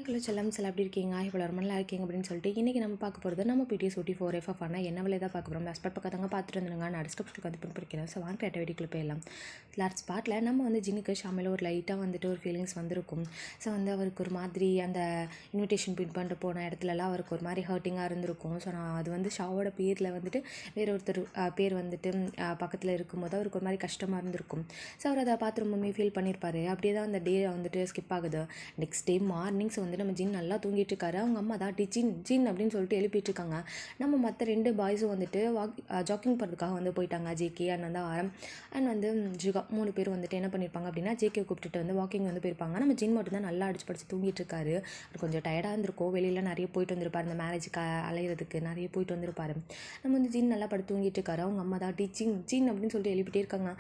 ஹாய்க்குள்ள செல்லம் செல்ல எப்படி இருக்கீங்க இவ்வளோ நல்லா இருக்கீங்க அப்படின்னு சொல்லிட்டு இன்றைக்கி நம்ம பார்க்க போகிறது நம்ம பிடிஎஸ் ஊட்டி 4F ஆனால் என்ன வேலை தான் பார்க்க போகிறோம் எக்ஸ்பர்ட் பக்கத்தாங்க பார்த்துட்டு வந்துடுங்க நான் டிஸ்கிரிப்ஷனுக்கு வந்து பிடிக்கிறேன். ஸோ வாங்க ஆக்டிவிட்டிக்குள்ளே போயிடலாம். லாஸ்ட் ஸ்பாட்டில் நம்ம வந்து ஜின்னுக்கு ஷாமில் ஒரு லைட்டாக வந்துட்டு ஒரு ஃபீலிங்ஸ் வந்திருக்கும். ஸோ வந்து அவருக்கு ஒரு மாதிரி அந்த இன்விடேஷன் பின் பண்ணிட்டு போன இடத்துலலாம் அவருக்கு ஒரு மாதிரி ஹர்ட்டிங்காக இருந்திருக்கும். ஸோ நான் அது வந்து ஷாவோட பேரில் வந்துட்டு வேற ஒருத்தர் பேர் வந்துட்டு பக்கத்தில் இருக்கும்போது அவருக்கு ஒரு மாதிரி கஷ்டமாக இருந்திருக்கும். ஸோ அவர் அதை பார்த்து ரொம்பவே ஃபீல் பண்ணியிருப்பார். அப்படியே தான் அந்த டே வந்துட்டு ஸ்கிப் ஆகுது. நெக்ஸ்ட் டே மார்னிங்ஸ் வந்து நம்ம ஜின் நல்லா தூங்கிட்டு இருக்காரு. அவங்க அம்மா தான் ஜின் ஜின் அப்படின்னு சொல்லிட்டு எழுப்பிட்டு இருக்காங்க. நம்ம மற்ற 2 பாய்ஸும் வந்துட்டு ஜாக்கிங் போகிறதுக்காக வந்து போயிட்டாங்க. ஜேகே அண்ட் வந்து ஆரம் அண்ட் வந்து ஜிகா 3 பேர் வந்துட்டு என்ன பண்ணியிருப்பாங்க அப்படின்னா ஜேகே கூப்பிட்டுட்டு வந்து வாக்கிங் வந்து போயிருப்பாங்க. நம்ம ஜின் மட்டும் தான் நல்லா அடிச்சு படிச்சு தூங்கிட்டு இருக்காரு. அவர் கொஞ்சம் டயர்டாக இருந்திருக்கும். வெளியில் நிறைய போயிட்டு வந்திருப்பார். இந்த மேரேஜுக்கு அலையிறதுக்கு நிறைய போயிட்டு வந்திருப்பார். நம்ம வந்து ஜின் நல்லா படுத்து தூங்கிட்டு இருக்காரு. அவங்க அம்மா தான் ஜின் ஜின் அப்படின்னு சொல்லிட்டு எழுப்பிட்டே இருக்காங்க.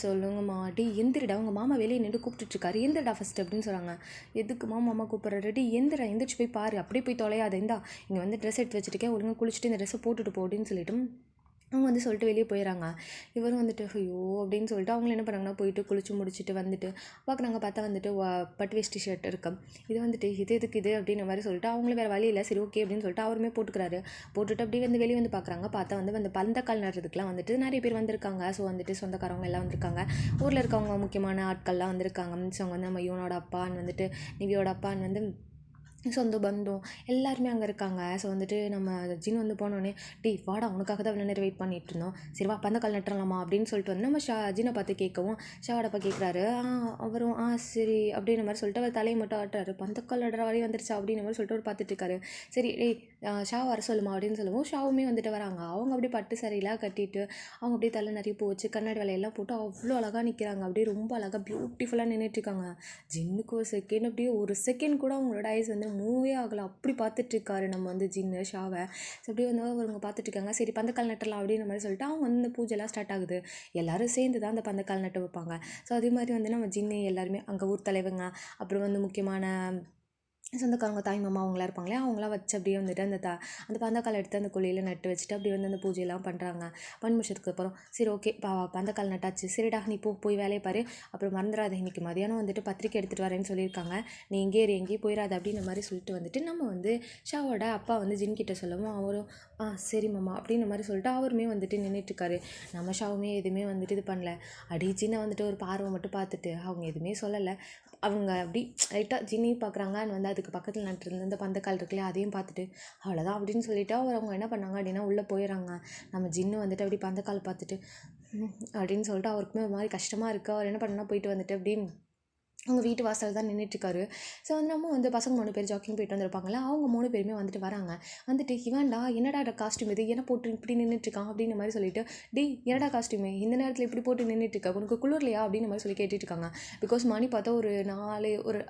சொல்லுங்கம்மா எந்திரிடா, அவங்க மாமா வெளியே நின்று கூப்பிட்டுட்டு இருக்காரு, எந்திரடா ஃபஸ்ட் அப்படின்னு சொல்கிறாங்க. எதுக்குமா மாமா கூப்பிட்றாரு? எந்திரிச்சு போய் பாரு, அப்படியே போய் தொலையாத, இந்தா இங்கே வந்து ட்ரெஸ் எடுத்து வச்சுருக்கேன், ஒழுங்காக குளிச்சுட்டு இந்த ட்ரெஸ்ஸை போட்டுட்டு போ அப்படின்னு சொல்லிட்டு அவங்க வந்து சொல்லிட்டு வெளியே போயிடறாங்க. இவரும் வந்துட்டு ஐயோ அப்படின்னு சொல்லிட்டு அவங்களும் என்ன பண்ணாங்கன்னா போயிட்டு குளிச்சு முடிச்சுட்டு வந்துட்டு பார்க்குறாங்க. பார்த்தா வந்துட்டு பட்டு வேஷ்டி ஷர்ட் இருக்கு. இது வந்துட்டு இது எதுக்கு இது அப்படின்ற மாதிரி சொல்லிட்டு அவங்களும் வேறு வழி இல்லை, சரி ஓகே அப்படின்னு சொல்லிட்டு அவருமே போட்டுக்கிறாரு. போட்டுட்டு அப்படியே வந்து வெளியே வந்து பார்க்குறாங்க. பார்த்தா வந்து அந்த பந்தக்கால் நடுறதுக்குலாம் வந்துட்டு நிறைய பேர் வந்திருக்காங்க. ஸோ வந்துட்டு சொந்தக்காரவங்க எல்லாம் வந்திருக்காங்க. ஊரில் இருக்கவங்க முக்கியமான ஆட்கள்லாம் வந்திருக்காங்க. ஸோ அவங்க வந்து நம்ம யூனோட அப்பான்னு வந்துட்டு நிவியோட அப்பான்னு வந்து சொந்த பந்தம் எல்லாருமே அங்கே இருக்காங்க. ஸோ வந்துட்டு நம்ம ஜின் வந்து போனோடனே வாடா உனக்காக தான் இவ்வளோ நேரம் வெயிட் பண்ணிட்டு இருந்தோம், சரி வா பந்தக்கால் நட்டுறலாமா அப்படின்னு சொல்லிட்டு வந்து நம்ம ஜினை பார்த்து கேட்கவும் ஷாவோடப்பா கேட்குறாரு. அவரும் சரி அப்படின்ற மாதிரி சொல்லிட்டு அவர் தலையை மட்டும் ஆட்டுறாரு. பந்தக்கால் நடுற வழி வந்துருச்சா அப்படின்ற மாதிரி சொல்லிட்டு அவர் பார்த்துட்டு இருக்காரு. சரி ஷா வர சொல்லுமா அப்படின்னு சொல்லவும் ஷாவுமே வந்துட்டு வராங்க. அவங்க அப்படியே பட்டு சரியிலாம் கட்டிட்டு அவங்க அப்படியே தலை நிறைய பூ வச்சு கண்ணாடி வேலையெல்லாம் போட்டு அவ்வளோ அழகாக நிற்கிறாங்க. அப்படியே ரொம்ப அழகாக பியூட்டிஃபுல்லாக நின்றுட்டுருக்காங்க. ஜின்னுக்கு ஒரு செகண்ட் அப்படியே ஒரு செகண்ட் கூட அவங்களோட ஐஸ் வந்து மூவே ஆகலை. அப்படி பார்த்துட்ருக்காரு நம்ம வந்து ஜின்னு ஷாவை. ஸோ அப்படியே வந்து அவங்க பார்த்துட்ருக்காங்க. சரி பந்தக்கால் நட்டலாம் அப்படின்ற மாதிரி சொல்லிட்டு அவங்க வந்து இந்த பூஜைலாம் ஸ்டார்ட் ஆகுது. எல்லோரும் சேர்ந்து தான் அந்த பந்தக்கால் நட்டு வைப்பாங்க. ஸோ அதே மாதிரி வந்து நம்ம ஜின்னு எல்லாருமே அங்கே ஊர் தலைவங்க அப்புறம் வந்து முக்கியமான சொந்தக்காரங்க தாய் மாமா அவங்களாம் இருப்பாங்களே அவங்களாம் வச்சு அப்படியே வந்துட்டு அந்த பந்தக்கால் எடுத்து அந்த குழியில் நட்டு வச்சுட்டு அப்படியே வந்து அந்த பூஜையெல்லாம் பண்ணுறாங்க. பண்ணி முடிச்சதுக்கு அப்புறம் சரி ஓகே பந்தக்கால் நட்டாச்சு, சரிடா நீ போய் வேலையை பாரு, அப்புறம் மறந்துடாத இன்றைக்கி மதியானம் வந்துட்டு பத்திரிக்கை எடுத்துகிட்டு வரேன்னு சொல்லியிருக்காங்க, நீ எங்கேயும் போயிடாது அப்படின்ற மாதிரி சொல்லிட்டு வந்துட்டு நம்ம வந்து ஷாவோட அப்பா வந்து ஜின் கிட்ட சொல்லவும் அவரும் சரி மாமா அப்படின்ற மாதிரி சொல்லிட்டு அவருமே வந்துட்டு நின்றுட்டுருக்காரு. நம்ம ஷாவுமே எதுவுமே வந்துட்டு இது பண்ணல. ஜின்னை வந்துட்டு ஒரு பார்வை மட்டும் பார்த்துட்டு அவங்க எதுவுமே சொல்லலை. அவங்க அப்படி லைட்டாக ஜின்னி பார்க்குறாங்க. வந்து அதுக்கு பக்கத்தில் நட்டுருந்த இந்த பந்தக்கால் இருக்குல்லையா அதையும் பார்த்துட்டு அவ்வளோதான் அப்படின்னு சொல்லிவிட்டு அவங்க என்ன பண்ணாங்க அப்படின்னா உள்ளே போயிடறாங்க. நம்ம ஜின்னு வந்துட்டு அப்படி பந்தக்கால் பார்த்துட்டு அப்படின்னு சொல்லிட்டு அவருக்குமே ஒரு மாதிரி கஷ்டமாக இருக்குது. அவர் என்ன பண்ணால் போயிட்டு வந்துட்டு அப்படி அவங்க வீட்டு வாசல் தான் நின்றுட்டுருக்காரு. ஸோ வந்து நம்ம வந்து பசங்க 3 பேர் ஜாக்கிங் போயிட்டு வந்திருப்பாங்களா, அவங்க 3 பேருமே வந்துட்டு வராங்க. வந்துட்டு இவன்டா என்னடா காஸ்ட்யூம் இது, என்ன போட்டு இப்படி நின்றுட்டுருக்கான் அப்படின்ற மாதிரி சொல்லிட்டு என்னடா காஸ்ட்யூமே இந்த நேரத்தில் இப்படி போட்டு நின்றுட்டுருக்கா, உனக்கு குளிர்லையா அப்படின்ற மாதிரி சொல்லி கேட்டுட்ருக்காங்க. பிகாஸ் மணி பார்த்தா ஒரு 4:30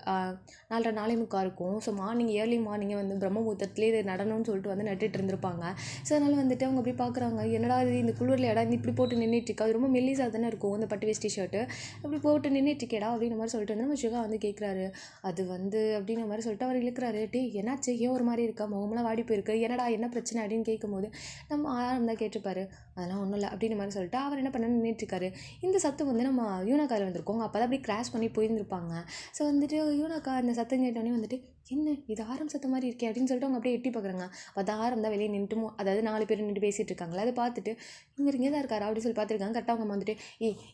4:45 இருக்கும். ஸோ ஏர்லி மார்னிங்கே வந்து பிரம்மபுத்திரத்துலேயே இது நடனம்னு சொல்லிட்டு வந்து நட்டுட்டு இருந்திருப்பாங்க. ஸோ அதனால் வந்துட்டு அவங்க அப்படி பார்க்குறாங்க, என்னடா இது இந்த குளிர்லையாடா இந்த இப்படி போட்டு நின்றுட்டுருக்கா, அது ரொம்ப மெல்லிஸாக தானே இருக்கும் இந்த பட்டு வேஷ்டி ஷர்ட்டு, இப்படி போட்டு நின்றுட்டுருக்கேடா அப்படின்ற மாதிரி சொல்லிட்டு வந்து நம்ம ஷிகா வந்து கேட்குறாரு. அது வந்து அப்படின்ற மாதிரி சொல்லிட்டு அவர் இழுக்கிறாரு. என்னாச்சு, ஏன் ஒரு மாதிரி இருக்கா, முகமெல்லாம் வாடி போயிருக்கு, என்னடா என்ன பிரச்சனை அப்படின்னு கேட்கும்போது நம்ம ஆரம் தான் கேட்டுப்பாரு. அதெல்லாம் ஒன்றும் இல்லை அப்படின்ற மாதிரி சொல்லிட்டு அவர் என்ன பண்ண நின்றுட்டுருக்காரு. இந்த சத்தம் வந்து நம்ம யூனாக்கார் வந்திருக்கோங்க. அப்போ தான் அப்படி கிராஷ் பண்ணி போயிருந்துருப்பாங்க. ஸோ வந்துட்டு யூனாக்கா அந்த சத்தம் கேட்டோடனே வந்துட்டு என்ன இது ஆரம் சத்தம் மாதிரி இருக்கே அப்படின்னு சொல்லிட்டு அவங்க அப்படியே எட்டி பார்க்குறாங்க. பார்த்தா ஆரம் தான் வெளியே நின்றுமோ, அதாவது 4 பேர் நின்று பேசிகிட்டு இருக்காங்களா, அதை பார்த்துட்டு இங்கே தான் இருக்காரா அப்படின்னு சொல்லி பார்த்துருக்காங்க. கரெக்டாக அவங்க வந்துட்டு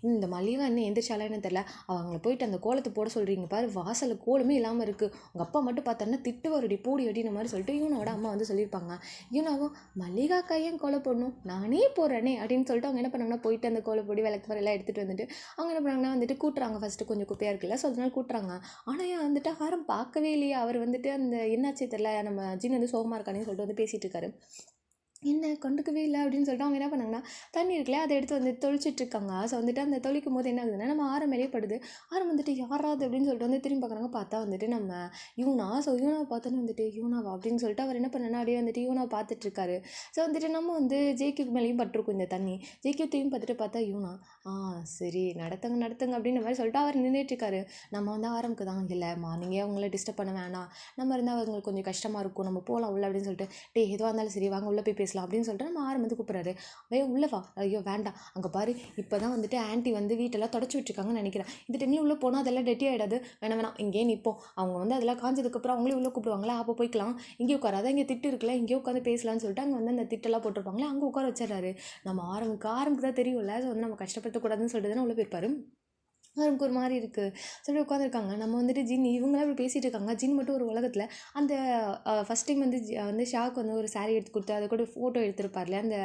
இந்த மல்லிகா என்ன எந்திரிச்சாலான்னு தெரில, அவங்கள போயிட்டு அந்த கோலத்தை போட சொல்கிறீங்க பாரு, வாசலில் கோலமே இல்லாமல் இருக்குது, உங்கள் அப்பா மட்டும் பார்த்தாருன்னா திட்டு வருடி போடி அப்படின்ற மாதிரி சொல்லிட்டு யூனோட அம்மா வந்து சொல்லியிருப்பாங்க. யூனாவும் மல்லிகா கையும் கோலை போடணும், நானே போடுறேனே அப்படின்னு சொல்லிட்டு அவங்க என்ன பண்ணாங்கன்னா போயிட்டு அந்த கோலை பொடி விளக்கு எல்லாம் எடுத்துகிட்டு வந்துட்டு அவங்க என்ன பண்ணாங்கன்னா வந்துட்டு கூட்டுறாங்க. ஃபஸ்ட்டு கொஞ்சம் குப்பையாக இருக்குல்ல, ஸோ அதனால கூட்டுறாங்க. ஆனால் ஏன் வந்துட்டு ஆரம் பார்க்கவே இல்லையா, அவர் வந்துட்டு அந்த என்னாச்சே தெரில, நம்ம ஜின் வந்து சோகமாக இருக்கானேன்னு சொல்லிட்டு வந்து பேசிகிட்டு இருக்காரு. என்ன கண்டுக்கவே இல்லை அப்படின்னு சொல்லிட்டு அவங்க என்ன பண்ணாங்கன்னா தண்ணி இருக்குல்ல அதை எடுத்து வந்து தொளிச்சிட்ருக்காங்க. ஸோ வந்துட்டு அந்த தொளிக்கும் போது என்ன ஆகுதுன்னா நம்ம ஆரம் மேலே படுது. ஆரம் வந்துட்டு யாராவது அப்படின்னு சொல்லிட்டு வந்து திரும்பி பார்க்குறாங்க. பார்த்தா வந்துட்டு நம்ம யூனா. ஸோ யூனாவை பார்த்தோன்னு வந்துட்டு யூனாவா அப்படின்னு சொல்லிட்டு அவர் என்ன பண்ணனா அப்படியே வந்துட்டு யூனாவை பார்த்துட்ருக்காரு. ஸோ வந்துட்டு நம்ம வந்து ஜேக்கிக்கு மேலேயும் பட்டிருக்கும் இந்த தண்ணி. ஜேக்கியை திரும்பி பார்த்துட்டு பார்த்தா யூனா சரி நடத்துங்க அப்படின்ற மாதிரி சொல்லிட்டு அவர் நின்றுட்டுருக்காரு. நம்ம வந்து ஆரம்புக்கு தான் இல்லை மார்னிங்கே அவங்கள டிஸ்டர்ப் பண்ண வேணாம், நம்ம இருந்தால் அவங்களுக்கு கொஞ்சம் கஷ்டமாக இருக்கும், நம்ம போகலாம் உள்ள அப்படின்னு சொல்லிட்டு எதுவாக இருந்தாலும் சரி வாங்க உள்ளே போய் பேசலாம் பேசலாம் அப்படின்னு சொல்லிட்டு நம்ம ஆரம் வந்து கூப்பிட்றாரு. உள்ளவா, ஐயோ வேண்டாம், அங்கே பாரு இப்போ தான் வந்துட்டு ஆன்ட்டி வந்து வீட்டெல்லாம் தொடச்சி விட்டுருக்காங்கன்னு நினைக்கிறேன், இந்த டைமில் உள்ளே போனால் அதெல்லாம் டெட்டி ஆகிடாது, வேணாம் இங்கேயே நிற்போம், அவங்க வந்து அதெல்லாம் காஞ்சதுக்கப்புறம் அவங்களே உள்ளே கூப்பிடுவாங்களா, அப்போ போய்க்கலாம், இங்கே உட்காராத, இங்கே திட்டு இருக்குல்ல, இங்கே உட்காந்து பேசலாம்னு சொல்லிட்டு அங்கே வந்து அந்த திட்டெல்லாம் போட்டிருப்பாங்களே அங்கே உட்கார வச்சிடறாரு. நம்ம ஆரம்புக்கு தான் தெரியும்ல, ஸோ வந்து நம்ம கஷ்டப்படுத்தக்கூடாதுன்னு சொல்லிட்டு தானே உள்ளே போயிருப்பாரு. அவருக்கு ஒரு மாதிரி இருக்குது சொல்லி உட்காந்துருக்காங்க. நம்ம வந்துட்டு ஜின் இவங்களாம் இப்படி பேசிகிட்டு இருக்காங்க. ஜின் மட்டும் ஒரு உலகத்தில் அந்த ஃபஸ்ட் டைம் வந்து ஷாக்கு வந்து ஒரு சாரீ எடுத்து கொடுத்து அதை கூட ஃபோட்டோ எடுத்துருப்பார்ல, அந்த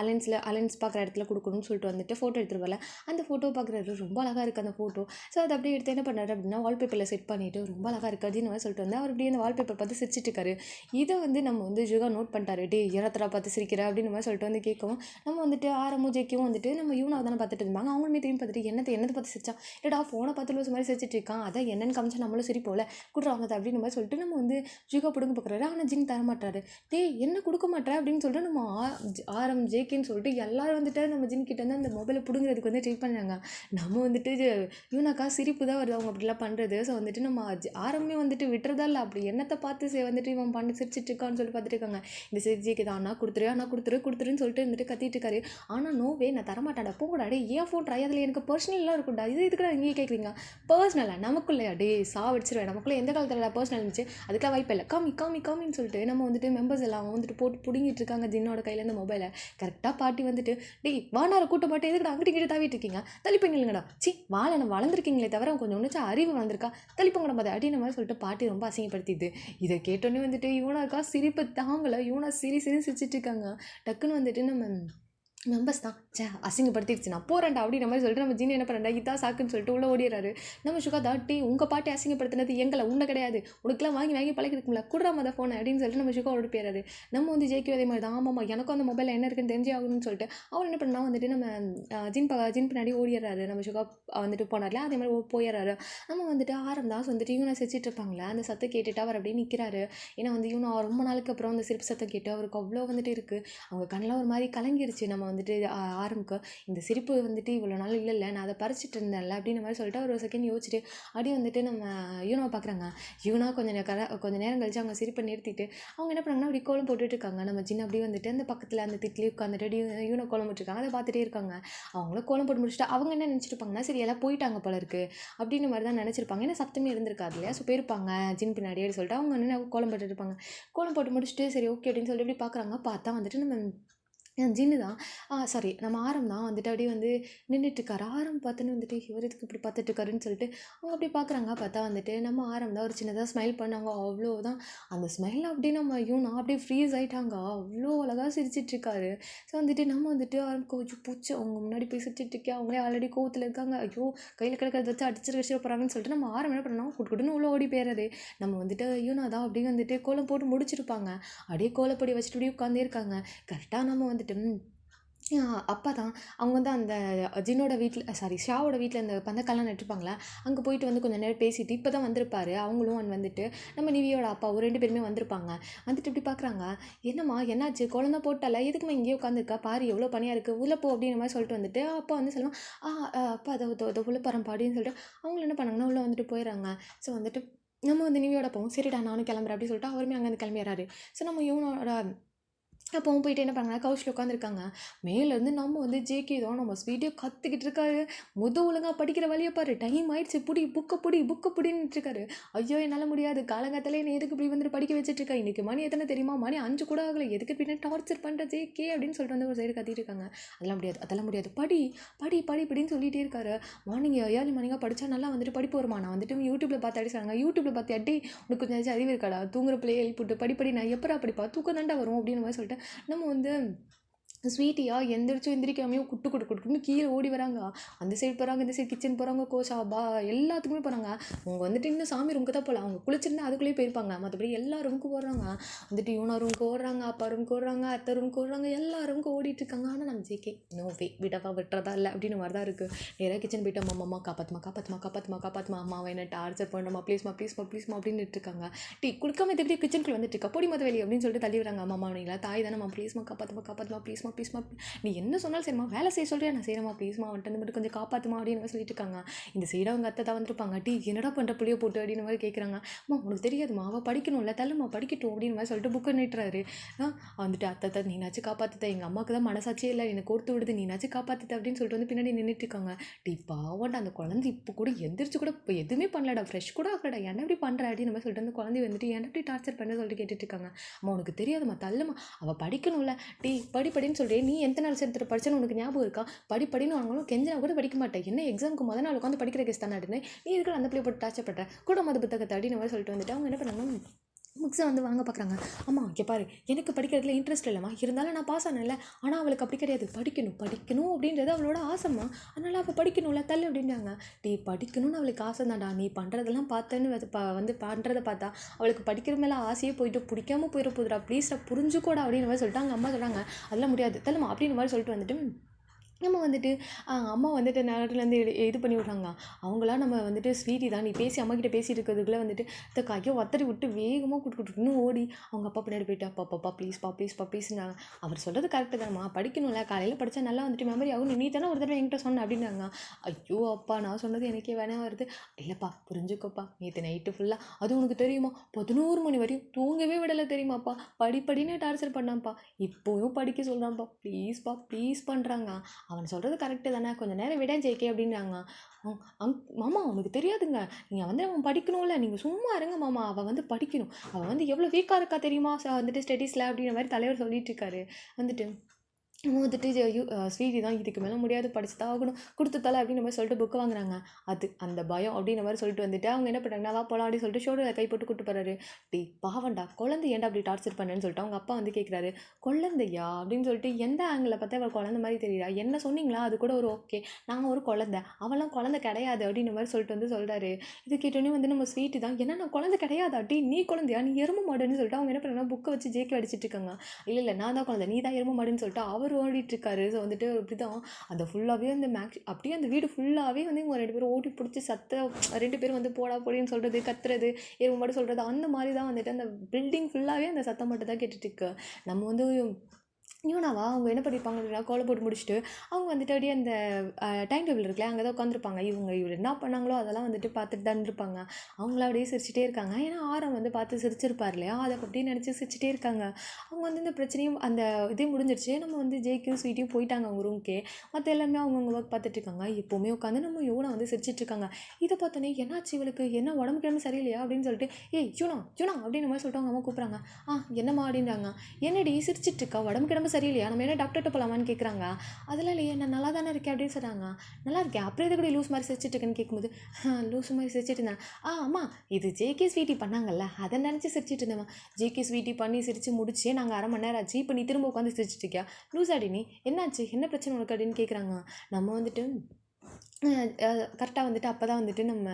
அலைன்ஸ் பார்க்குற இடத்துல கொடுக்கணும்னு சொல்லிட்டு வந்துட்டு ஃபோட்டோ எடுத்துருப்பார்ல, அந்த ஃபோட்டோ பார்க்குறாரு. ரொம்ப அழகாக இருக்குது அந்த ஃபோட்டோ. ஸோ அதை அப்படியே எடுத்து என்ன பண்ணுறாரு அப்படின்னா வால்பேப்பரில் செட் பண்ணிவிட்டு ரொம்ப அழகாக இருக்குது அப்படின்னு சொல்லிட்டு வந்து அவர் அப்படியே அந்த வால்பேப்பர் பார்த்து சிரிச்சிட்டு இருக்காரு. இதை வந்து நம்ம வந்து ஜுகா நோட் பண்ணிட்டாரு. டே இரத்தரா பார்த்து சிரிக்கிற அப்படின்னு மாதிரி சொல்லிட்டு வந்து கேட்கவும் நம்ம வந்துட்டு ஆரமும் ஜேக்கியும் வந்துட்டு நம்ம யூனாவை தானே பார்த்துட்டு இருந்தாங்க. அவங்களுமே திரும்பி பார்த்துட்டு என்னத்தை பார்த்து சிரிச்சான், இல்லைடா ஃபோனை பார்த்து லூஸ் மாதிரி சிரிச்சிட்டு இருக்கான், அதான் என்னன்னு காமிச்சா நம்மளும் சிரிப்போல, கொடுறாங்க அப்படின்னு மாதிரி சொல்லிட்டு நம்ம வந்து ஜிகா பிடுங்க பார்க்குறாரு. ஆனால் ஜின் தர மாட்டாரு. என்ன கொடுக்க மாட்டேன் அப்படின்னு சொல்லிட்டு நம்ம ஆரம் ஜேக்கின்னு சொல்லிட்டு எல்லாரும் வந்துட்டு நம்ம ஜின் கிட்ட வந்து அந்த மொபைலை பிடுங்கிறதுக்கு வந்து ட்ரை பண்ணாங்க. நம்ம வந்துட்டு யூனாக்கா சிரிப்பு தான் வருது அவங்க அப்படிலாம் பண்ணுறது. ஸோ வந்துட்டு நம்ம ஆரம்பமே வந்துட்டு விட்டுறதா இல்லை, அப்படி என்னத்தை பார்த்து வந்துட்டு இவன் பண்ணி சிரிச்சிட்டு இருக்கான்னு சொல்லி பார்த்துட்டு இருக்காங்க. இந்த சரி ஜேக்கு தான் அண்ணா கொடுத்துருன்னு சொல்லிட்டு வந்துட்டு கத்திட்டு இருக்காரு. ஆனால் நோவே நான் தரமாட்டாடா, போகக்கூடாது, ஏன் ஃபோன் ட்ரை, அதில் எனக்கு பர்சனலாக இருக்கும்டா, இதுக்குடா இங்கே கேட்குறீங்க, பர்சனலாக நமக்குள்ளே டே சாவடிச்சிருவேன், நமக்குள்ளே எந்த காலத்தில் பர்சனல் இருந்துச்சு, அதுக்கெல்லாம் வாய்ப்பு இல்லை, காமின்னு சொல்லிட்டு நம்ம வந்துட்டு மெம்பர்ஸ் எல்லாம் வந்துட்டு போட்டு பிடிங்கிட்டு இருக்காங்க ஜின்னோட கையில் இந்த மொபைலை. கரெக்டாக பாட்டி வந்துட்டு டே வானார கூட்ட மாட்டேன், எதுக்கு அங்கிட்டு கிட்ட தாவிட்டு இருக்கீங்க, தள்ளிப்பீங்கடா, வாழை நம்ம வளர்ந்துருக்கீங்களே தவிர கொஞ்சம் ஒன்றுச்சா அறிவு வளர்ந்துருக்கா, தள்ளிப்பங்கடா பார்த்து அப்படின்னு மாதிரி சொல்லிட்டு பாட்டி ரொம்ப அசிங்கப்படுத்திது. இதை கேட்டோன்னே வந்துட்டு யூனாக்கா சிரிப்பு தாங்கலை. யூனா சிரிச்சிட்டு இருக்காங்க. டக்குன்னு வந்துட்டு நம்ம மெம்பர்ஸ் தான் அசிங்கப்படுத்திடுச்சு, நான் போகிறேன்டா அப்படின்ற மாதிரி சொல்லிட்டு நம்ம ஜின்னு என்ன பண்ணுறா இதான் சாக்குன்னு சொல்லிட்டு உள்ளே ஓடிடுறாரு. நம்ம சுகா தாட்டி உங்கள் பாட்டி அசிங்கப்படுத்தினது எங்களை உன்னை கிடையாது, உனக்குலாம் வாங்கி பழகிருக்கும்ல, குடுறாம அதை ஃபோனை அப்படின்னு சொல்லிட்டு நம்ம சுகா ஓடி போயிடாரு. நம்ம வந்து ஜெயிக்கும் அதே மாதிரி தான், ஆமாம்மா எனக்கும் அந்த மொபைலில் என்ன இருக்குன்னு தெரிஞ்சே ஆகணும்னு சொல்லிட்டு அவர் என்ன பண்ணால் வந்துட்டு நம்ம ஜின் பின்னாடி ஓடிடுறாரு. நம்ம சுகா வந்துட்டு போனார்ல அதே மாதிரி போயிடுறாரு. நம்ம வந்துட்டு தான் வந்துட்டு இவனை சிரிச்சிட்டு இருப்பாங்களே அந்த சத்தம் கேட்டுட்டு அவர் அப்படியே நிற்கிறாரு. ஏன்னா வந்து இவனை ரொம்ப நாளுக்கு அப்புறம் அந்த சிரிப்பு சத்தம் கேட்டு அவருக்கு அவ்வளோ வந்துட்டு இருக்குது, அவங்க கண்ணெலாம் ஒரு மாதிரி கலங்கிருச்சு. நம்ம வந்துட்டு ஆரம்பிக்க இந்த சிரிப்பு வந்துட்டு இவ்வளோ நாள் இல்லை நான் அதை பறிச்சிட்டு இருந்தேன்ல அப்படின்னு மாதிரி சொல்லிட்டு ஒரு செகண்ட் யோசிச்சுட்டு அப்படியே வந்துட்டு நம்ம யூனாவை பார்க்குறாங்க. யூனா கொஞ்சம் நேரம் கழிச்சு அவங்க சிரிப்பை நிறுத்திட்டு அவங்க என்ன பண்ணாங்கன்னா அப்படி கோலம் போட்டுட்டு இருக்காங்க. நம்ம சின்ன அப்படியே வந்துட்டு அந்த பக்கத்தில் அந்த திட்லேயே உட்காந்துட்டு யூனா கோலம் போட்டுருக்காங்க, அதை பார்த்துட்டே இருக்காங்க. அவங்களும் கோலம் போட்டு முடிச்சுட்டு அவங்க என்ன நினச்சிருப்பாங்கன்னா சரி எல்லாம் போயிட்டாங்க போல இருக்குது அப்படின்னு மாதிரி தான் நினச்சிருப்பாங்க. ஏன்னா சத்தமே இருந்திருக்காது இல்லையா, ஸோ போயிருப்பாங்க ஜின் பின்னாடி அப்படின்னு சொல்லிட்டு அவங்க என்ன கோலம் போட்டுட்டு இருப்பாங்க. கோலம் போட்டு முடிச்சுட்டு சரி ஓகே அப்படின்னு சொல்லிட்டு இப்படி பார்க்குறாங்க. பார்த்தா வந்துட்டு நம்ம ஜின்னு தான் சாரி நம்ம தான் வந்துட்டு அப்படியே வந்து நின்றுட்டுருக்காரு. பார்த்துன்னு வந்துட்டு இவர் இதுக்கு இப்படி பார்த்துட்ருக்காருன்னு சொல்லிட்டு அவங்க அப்படி பார்க்குறாங்க. பார்த்தா வந்துட்டு நம்ம தான் ஒரு சின்னதாக ஸ்மைல் பண்ணாங்க. அவ்வளோதான் அந்த ஸ்மைல் அப்படியே நம்ம யூனா அப்படியே ஃப்ரீஸ் ஆகிட்டாங்க. அவ்வளோ அழகாக சிரிச்சிட்ருக்காரு. ஸோ வந்துட்டு நம்ம வந்துட்டு கொஞ்சம் பூச்சி அவங்க முன்னாடி போய் சிரிச்சிட்ருக்கேன், அவங்களே ஆல்ரெடி கோவத்தில் இருக்காங்க. ஐயோ கையில் கிடக்கிறத வச்சு அடிச்சிட போகிறாங்கன்னு சொல்லிட்டு நம்ம என்ன பண்ணோம் குட்டுன்னு உள்ள ஓடி போயிடுறாரு. நம்ம வந்துட்டு யூனா தான் அப்படியே வந்துட்டு கோலம் போட்டு முடிச்சிருப்பாங்க. அப்படியே கோலப்பொடி வச்சுட்டு அப்படியே உட்காந்தே இருக்காங்க. கரெக்டாக நம்ம வந்துட்டு அப்போ தான் அவங்க வந்து அந்த ஜின்னோட வீட்டில் ஷாவோட வீட்டில் அந்த பந்தக்கால்லாம் நட்டுருப்பாங்களா, அங்கே போயிட்டு வந்து கொஞ்சம் நேரம் பேசிட்டு இப்போ தான் வந்திருப்பாரு. அவங்களும் வந்துட்டு நம்ம நிவியோட அப்பாவும் 2 பேருமே வந்திருப்பாங்க. வந்துட்டு இப்படி பார்க்குறாங்க, என்னம்மா என்னாச்சு குழந்தை போட்டால எதுக்குமா இங்கேயே உட்காந்துருக்கா, பாரு எவ்வளோ பனியாக இருக்குது, உள்ளே போ அப்படின்ற மாதிரி சொல்லிட்டு வந்துட்டு அப்பா வந்து சொல்லுவான் அப்பா அதை உள்ள பரம்பா அப்படின்னு சொல்லிட்டு அவங்க என்ன பண்ணாங்கன்னா உள்ளே வந்துட்டு போயிடறாங்க. ஸோ வந்துட்டு நம்ம வந்து நிவியோட போவோம். சரிடா நானும் கிளம்புறேன் அப்படின்னு சொல்லிட்டு அவருமே அங்கே வந்து கிளம்பிடுறாரு. ஸோ நம்ம இவனோட அப்போவும் போயிட்டு என்ன பண்ணாங்க கவுச்சில் உட்காந்துருக்காங்க. மேலேருந்து நம்ம வந்து ஜேகே தான் நம்ம ஸ்வீட்டே கற்றுக்கிட்டு இருக்காரு. ஒழுங்காக படிக்கிற வழியை பாரு, டைம் ஆயிடுச்சு, புக்கை புடின்னு இருக்காரு. ஐயோ என்னால் முடியாது, காலங்காத்தாலே என்னை எதுக்கு இப்படி வந்து படிக்க வச்சுட்ருக்கா, இன்றைக்கி மணி எத்தனை தெரியுமா, மணி 5 கூட ஆகலை, எதுக்கு பின்னாடி டார்ச்சர் பண்ணுற ஜேகே அப்படின்னு சொல்லிட்டு வந்து ஒரு சைடு கத்திட்டு இருக்காங்க. அதெல்லாம் முடியாது படி படின்னு சொல்லிகிட்டே இருக்காரு. ஏர்லி மார்னிங்காக படித்தா நல்லா வந்துட்டு படிப்பு வருமா, நான் வந்துட்டு யூடியூப்பில் பார்த்து அடிச்சாங்க, யூடியூப்பில் பார்த்து அடி உனக்கு கொஞ்சம் அறிவு இருக்காடா, தூங்குற பிள்ளையை எழுப்பிட்டு படி நான் எப்படா படிப்பா, தூக்கம் தாண்டா வரும் அப்படின்னு மாதிரி சொல்லிட்டு நம்ம வந்து ஸ்வீட்டியாக எந்திரிக்காமையோ குட்டுன்னு கீழே ஓடி வராங்க. அந்த சைடு போகிறாங்க, இந்த சைடு கிச்சன் போகிறாங்க, கோஷா எல்லாத்துக்குமே போகிறாங்க. அவங்க வந்துட்டு இன்னும் சாமி ரூமுக்கு தான் போகலாம், அவங்க குளிச்சிருந்தா அதுக்குள்ளேயே போயிருப்பாங்க. மற்றபடி எல்லா ரூமுக்கு போடுறாங்க. வந்துட்டு யூனா ரூமுக்கு ஓடுறாங்க, அப்பா ரூமுக்கு ஓடுறாங்க, அத்தை ரூமுக்கு ஓடுறாங்க, எல்லா ரூமுக்கு ஓடிட்டுருக்காங்க. ஆனால் நம்ம ஜேகே நோவே விட்டுறதா இல்லை அப்படின்னு மாதிரி தான் இருக்குது. நேராக கிச்சன் போய்ட்டு அம்மா காப்பாற்றுமா அம்மாவை என்ன டார்ச்சர் பண்ணுறோமா, ப்ளீஸ்மா அப்படின்னு இருக்காங்க. டீ குடுக்காம திருப்பி கிச்சனுக்குள்ள வந்துட்டு இருக்கா, பொடி மத வெளியே அப்படின்னு சொல்லிட்டு தள்ளி வராங்க. அம்மா நீங்களா தாய் தானே ப்ளீஸ்மா காப்பாற்றுமா ப்ளீஸ்மா நீ என்ன சொன்னாலும் சரிம்மா வேலை செய்ய சொல்றியா நான் செய்கிறேம்மா ப்ளீஸ்மா வந்துட்டு வந்து மட்டும் கொஞ்சம் காப்பாற்றுமா அப்படின்னு சொல்லிட்டு இருக்காங்க. இந்த சைடு அவங்க அத்தை தான் வந்துருப்பாங்க. டீ என்னடா பண்ணுற புளிய போட்டு அப்படின்னு மாதிரி கேட்குறாங்க. அம்மா உனக்கு தெரியாதுமா அவள் படிக்கணும்ல தள்ளுமா படிக்கட்டும் அப்படின்னு மாதிரி சொல்லிட்டு புக்கை நீட்டுறாரு. வந்துட்டு அத்தை நீனாச்சும் காப்பாற்றுத்த எங்கள் அம்மாவுக்கு தான் மனசாட்சியே இல்லை என்னை கோர்த்து விடுது நீனாச்சும் காப்பாற்றுத்த அப்படின்னு சொல்லிட்டு வந்து பின்னாடி நின்றுட்டு இருக்காங்க. டீ பாவண்டா அந்த குழந்தை இப்போ கூட எந்திரிச்சு கூட இப்போ எதுவுமே பண்ணலடா ஃப்ரெஷ் கூட ஆகலடா என்ன இப்படி பண்ணுற அப்படின்னு நம்ம சொல்லிட்டு அந்த குழந்தை வந்துட்டு என்ன இப்படி டார்ச்சர் பண்ண சொல்லிட்டு கேட்டுட்டு இருக்காங்க. அம்மா உனக்கு தெரியாதுமா தள்ளுமா அவள் படிக்கணும்ல டீ படின்னு சொல்கிறேன் நீ எந்த நாள் சேர்த்துட்டு படிச்சேன்னு உனக்கு ஞாபகம் இருக்கா படின்னு வாங்கணும் கெஞ்சினா கூட படிக்க மாட்டேன் என்ன எக்ஸாமுக்கு முதல் நாள் உட்காந்து படிக்கிற கேஸ் தானே நீ இருக்கிற அந்த பிள்ளை போட்டு டார்ச்சர் பண்ணுற கூட மது புத்தகத்தை அப்படின்னு மாதிரி சொல்லிட்டு வந்துட்டு அவங்க என்ன பண்ணாங்க புக்ஸை வந்து வாங்க பார்க்குறாங்க. அம்மா இங்கே பாரு எனக்கு படிக்கிறதுல இன்ட்ரெஸ்ட் இல்லைம்மா இருந்தாலும் நான் பாஸ் ஆனேன்ல ஆனால் அவளுக்கு அப்படி கிடையாது படிக்கணும் அப்படின்றது அவளோட ஆசைம்மா அதனால் அவள் படிக்கணும்ல தள்ளு அப்படின்றாங்க. டீ படிக்கணும்னு அவளுக்கு ஆசை தான்டா நீ பண்ணுறதெல்லாம் பார்த்தேன்னு வந்து பண்ணுறதை பார்த்தா அவளுக்கு படிக்கிற மேலே ஆசையே போயிட்டு பிடிக்காம போயிட போதுடா ப்ளீஸ்டா புரிஞ்சுக்கோடா அப்படின்னு மாதிரி சொல்லிட்டு அவங்க அம்மா சொல்கிறாங்க. அதெல்லாம் முடியாது தள்ளுமா அப்படின்னு மாதிரி சொல்லிட்டு வந்துட்டு நம்ம வந்துட்டு அம்மா வந்துட்டு நேரத்துலேருந்து இது பண்ணி விட்றாங்க. அவங்களாம் நம்ம வந்துட்டு ஸ்வீட்டி தான் நீ பேசி அம்மாக்கிட்ட பேசிட்டு இருக்கிறதுக்குள்ளே வந்துட்டு இந்த கையை ஒத்தடி விட்டு வேகமாக குட்டுன்னு ஓடி அவங்க அப்பா பின்னாடி போயிட்டு அப்பா ப்ளீஸ்னாங்க. அவர் சொல்கிறது கரெக்டு தான்மா படிக்கணும்ல காலையில் படித்தா நல்லா வந்துட்டு மெமரி ஆகும் நீ தானே ஒரு தடவை என்கிட்ட சொன்ன அப்படின்னாங்க. ஐயோ அப்பா நான் சொன்னது எனக்கே வேணா வருது. இல்லைப்பா புரிஞ்சுக்கோப்பா நேற்று நைட்டு ஃபுல்லாக அது உனக்கு தெரியுமா 11 மணி வரையும் தூங்கவே விடலை தெரியுமாப்பா படின்னு டார்ச்சர் பண்ணான்ப்பா இப்போவும் படிக்க சொல்கிறான்ப்பா ப்ளீஸ் பண்ணுறாங்க. அவன் சொல்கிறது கரெக்டு தானே கொஞ்சம் நேரம் விட ஜெயிக்கே அப்படின்றாங்க. மாமா அவனுக்கு தெரியாதுங்க நீங்கள் வந்து அவன் படிக்கணும்ல நீங்கள் சும்மா இருங்க மாமா அவள் வந்து படிக்கணும் அவள் வந்து எவ்வளோ வீக்காக இருக்கா தெரியுமா வந்துட்டு ஸ்டடீஸில் அப்படின்ற மாதிரி தலைவர் சொல்லிட்டு இருக்காரு. வந்துட்டு வந்துட்டு ஸ்வீட்டி தான் இதுக்கு மேலே முடியாது படிச்சு தான் ஆகணும் கொடுத்துத்தால அப்படின்னு மாதிரி சொல்லிட்டு புக்கு வாங்குறாங்க. அந்த பயம் அப்படின்ற மாதிரி சொல்லிட்டு வந்துட்டு அவங்க என்ன பண்ணுறாங்கன்னா வா போலாம் அப்படின்னு சொல்லிட்டு ஷோல்டரில் கை போட்டு கூட்டு போகிறாரு. டீ பாவண்டா குழந்தை ஏன்டா அப்படி டார்ச்சர் பண்ணேன்னு சொல்லிட்டு அவங்க அப்பா வந்து கேட்குறாரு. குழந்தையா அப்படின்னு சொல்லிட்டு எந்த ஆங்கிளில் பார்த்தா அவள் குழந்தை மாதிரி தெரியுறா என்ன சொன்னீங்களா அது கூட ஒரு ஓகே நாங்கள் ஒரு குழந்தை அவெல்லாம் குழந்தை கிடையாது அப்படின்ற மாதிரி சொல்லிட்டு வந்து சொல்கிறாரு. இது கேட்டோன்னே வந்து நம்ம ஸ்வீட்டு தான் என்ன நான் குழந்தை கிடையாது டீ நீ குழந்தையா நீ எரும மாடுன்னு சொல்லிட்டு அவங்க என்ன பண்ணுறாங்கன்னா புக்கை வச்சு ஜேக்கில் அடிச்சிட்டு இருக்காங்க. இல்லை நான் தான் குழந்தை நீ தான் எரும மாடுன்னு சொல்லிட்டு அவர் ஓடிட்டுருக்காரு. ஸோ வந்துட்டு அப்படி தான் அந்த ஃபுல்லாகவே அந்த அப்படியே அந்த வீடு ஃபுல்லாகவே வந்து இவங்க 2 பேரும் ஓடி பிடிச்சி 2 பேரும் வந்து போடா போடின்னு சொல்கிறது கத்துறது எருமை மாடு சொல்கிறது அந்த மாதிரி தான் வந்துட்டு அந்த பில்டிங் ஃபுல்லாகவே அந்த சத்தம் மட்டும் தான் கேட்டுட்ருக்கு. நம்ம வந்து யூனாவா அவங்க என்ன பண்ணியிருப்பாங்க அப்படின்னா கோலம் போட்டு முடிச்சுட்டு அவங்க வந்துட்டு அப்படியே அந்த டைம் டேபிள் இருக்குல்ல அங்கே தான் உட்காந்துருப்பாங்க. இவர் என்ன பண்ணாங்களோ அதெல்லாம் வந்துட்டு பார்த்துட்டு தான் இருப்பாங்க. அவங்கள அப்படியே சிரிச்சிட்டே இருக்காங்க. ஏன்னா ஆரம் வந்து பார்த்து சிரிச்சிருப்பார் இல்லையா அதை அப்படி நினச்சி சிரிச்சிட்டே இருக்காங்க. அவங்க வந்து இந்த பிரச்சனையும் அந்த இதே முடிஞ்சிருச்சு. நம்ம வந்து ஜேக்கும் ஸ்வீட்டியும் போயிட்டாங்க அவங்க ரூம்க்கே. மற்ற எல்லாருமே அவங்கவுங்க ஒர்க் பார்த்துட்டு இருக்காங்க. எப்போவுமே உட்காந்து நம்ம யூனா வந்து சிரிச்சிட்டு இருக்காங்க. இதை பார்த்தோன்னே என்னாச்சு இவளுக்கு என்ன உடம்பு கிழமை சரியில்லையா அப்படின்னு சொல்லிட்டு யூனா அப்படின்னு மாதிரி சொல்லிட்டு அவங்க அம்மா கூப்பிட்றாங்க. என்னம்மா அப்படின்றாங்க. என்னடி சிரிச்சிட்டு இருக்கா உடம்பு கிழமை சரியில்லையா நம்ம என்ன டாக்டர்கிட்ட போகலாமான்னு கேட்குறாங்க. அதெல்லாம் இல்லையே நான் நல்லா தானே இருக்கேன் அப்படின்னு சொன்னாங்க. நல்லா இருக்கேன் அப்புறம் இது கூட லூஸ் மாதிரி சிரிச்சிட்டு இருக்கேன்னு கேட்கும்போது லூஸ் மாதிரி சிரிச்சிட்டு இருந்தேன். அம்மா இது ஜேகே ஸ்வீட்டி பண்ணாங்கல்ல அதை நினச்சி சிரிச்சிட்டு இருந்தேம்மா. ஜேகே ஸ்வீட்டி பண்ணி சிரித்து முடிச்சு நாங்கள் 1/2 மணி நேரம் ஆச்சு இப்போ நீ திரும்ப உட்காந்து சிரிச்சிட்டு இருக்கியா லூஸாடி நீ என்னாச்சு என்ன பிரச்சனை உனக்கு அப்படின்னு கேட்குறாங்க. நம்ம வந்துட்டு கரெக்டாக வந்துட்டு அப்போ தான் வந்துட்டு நம்ம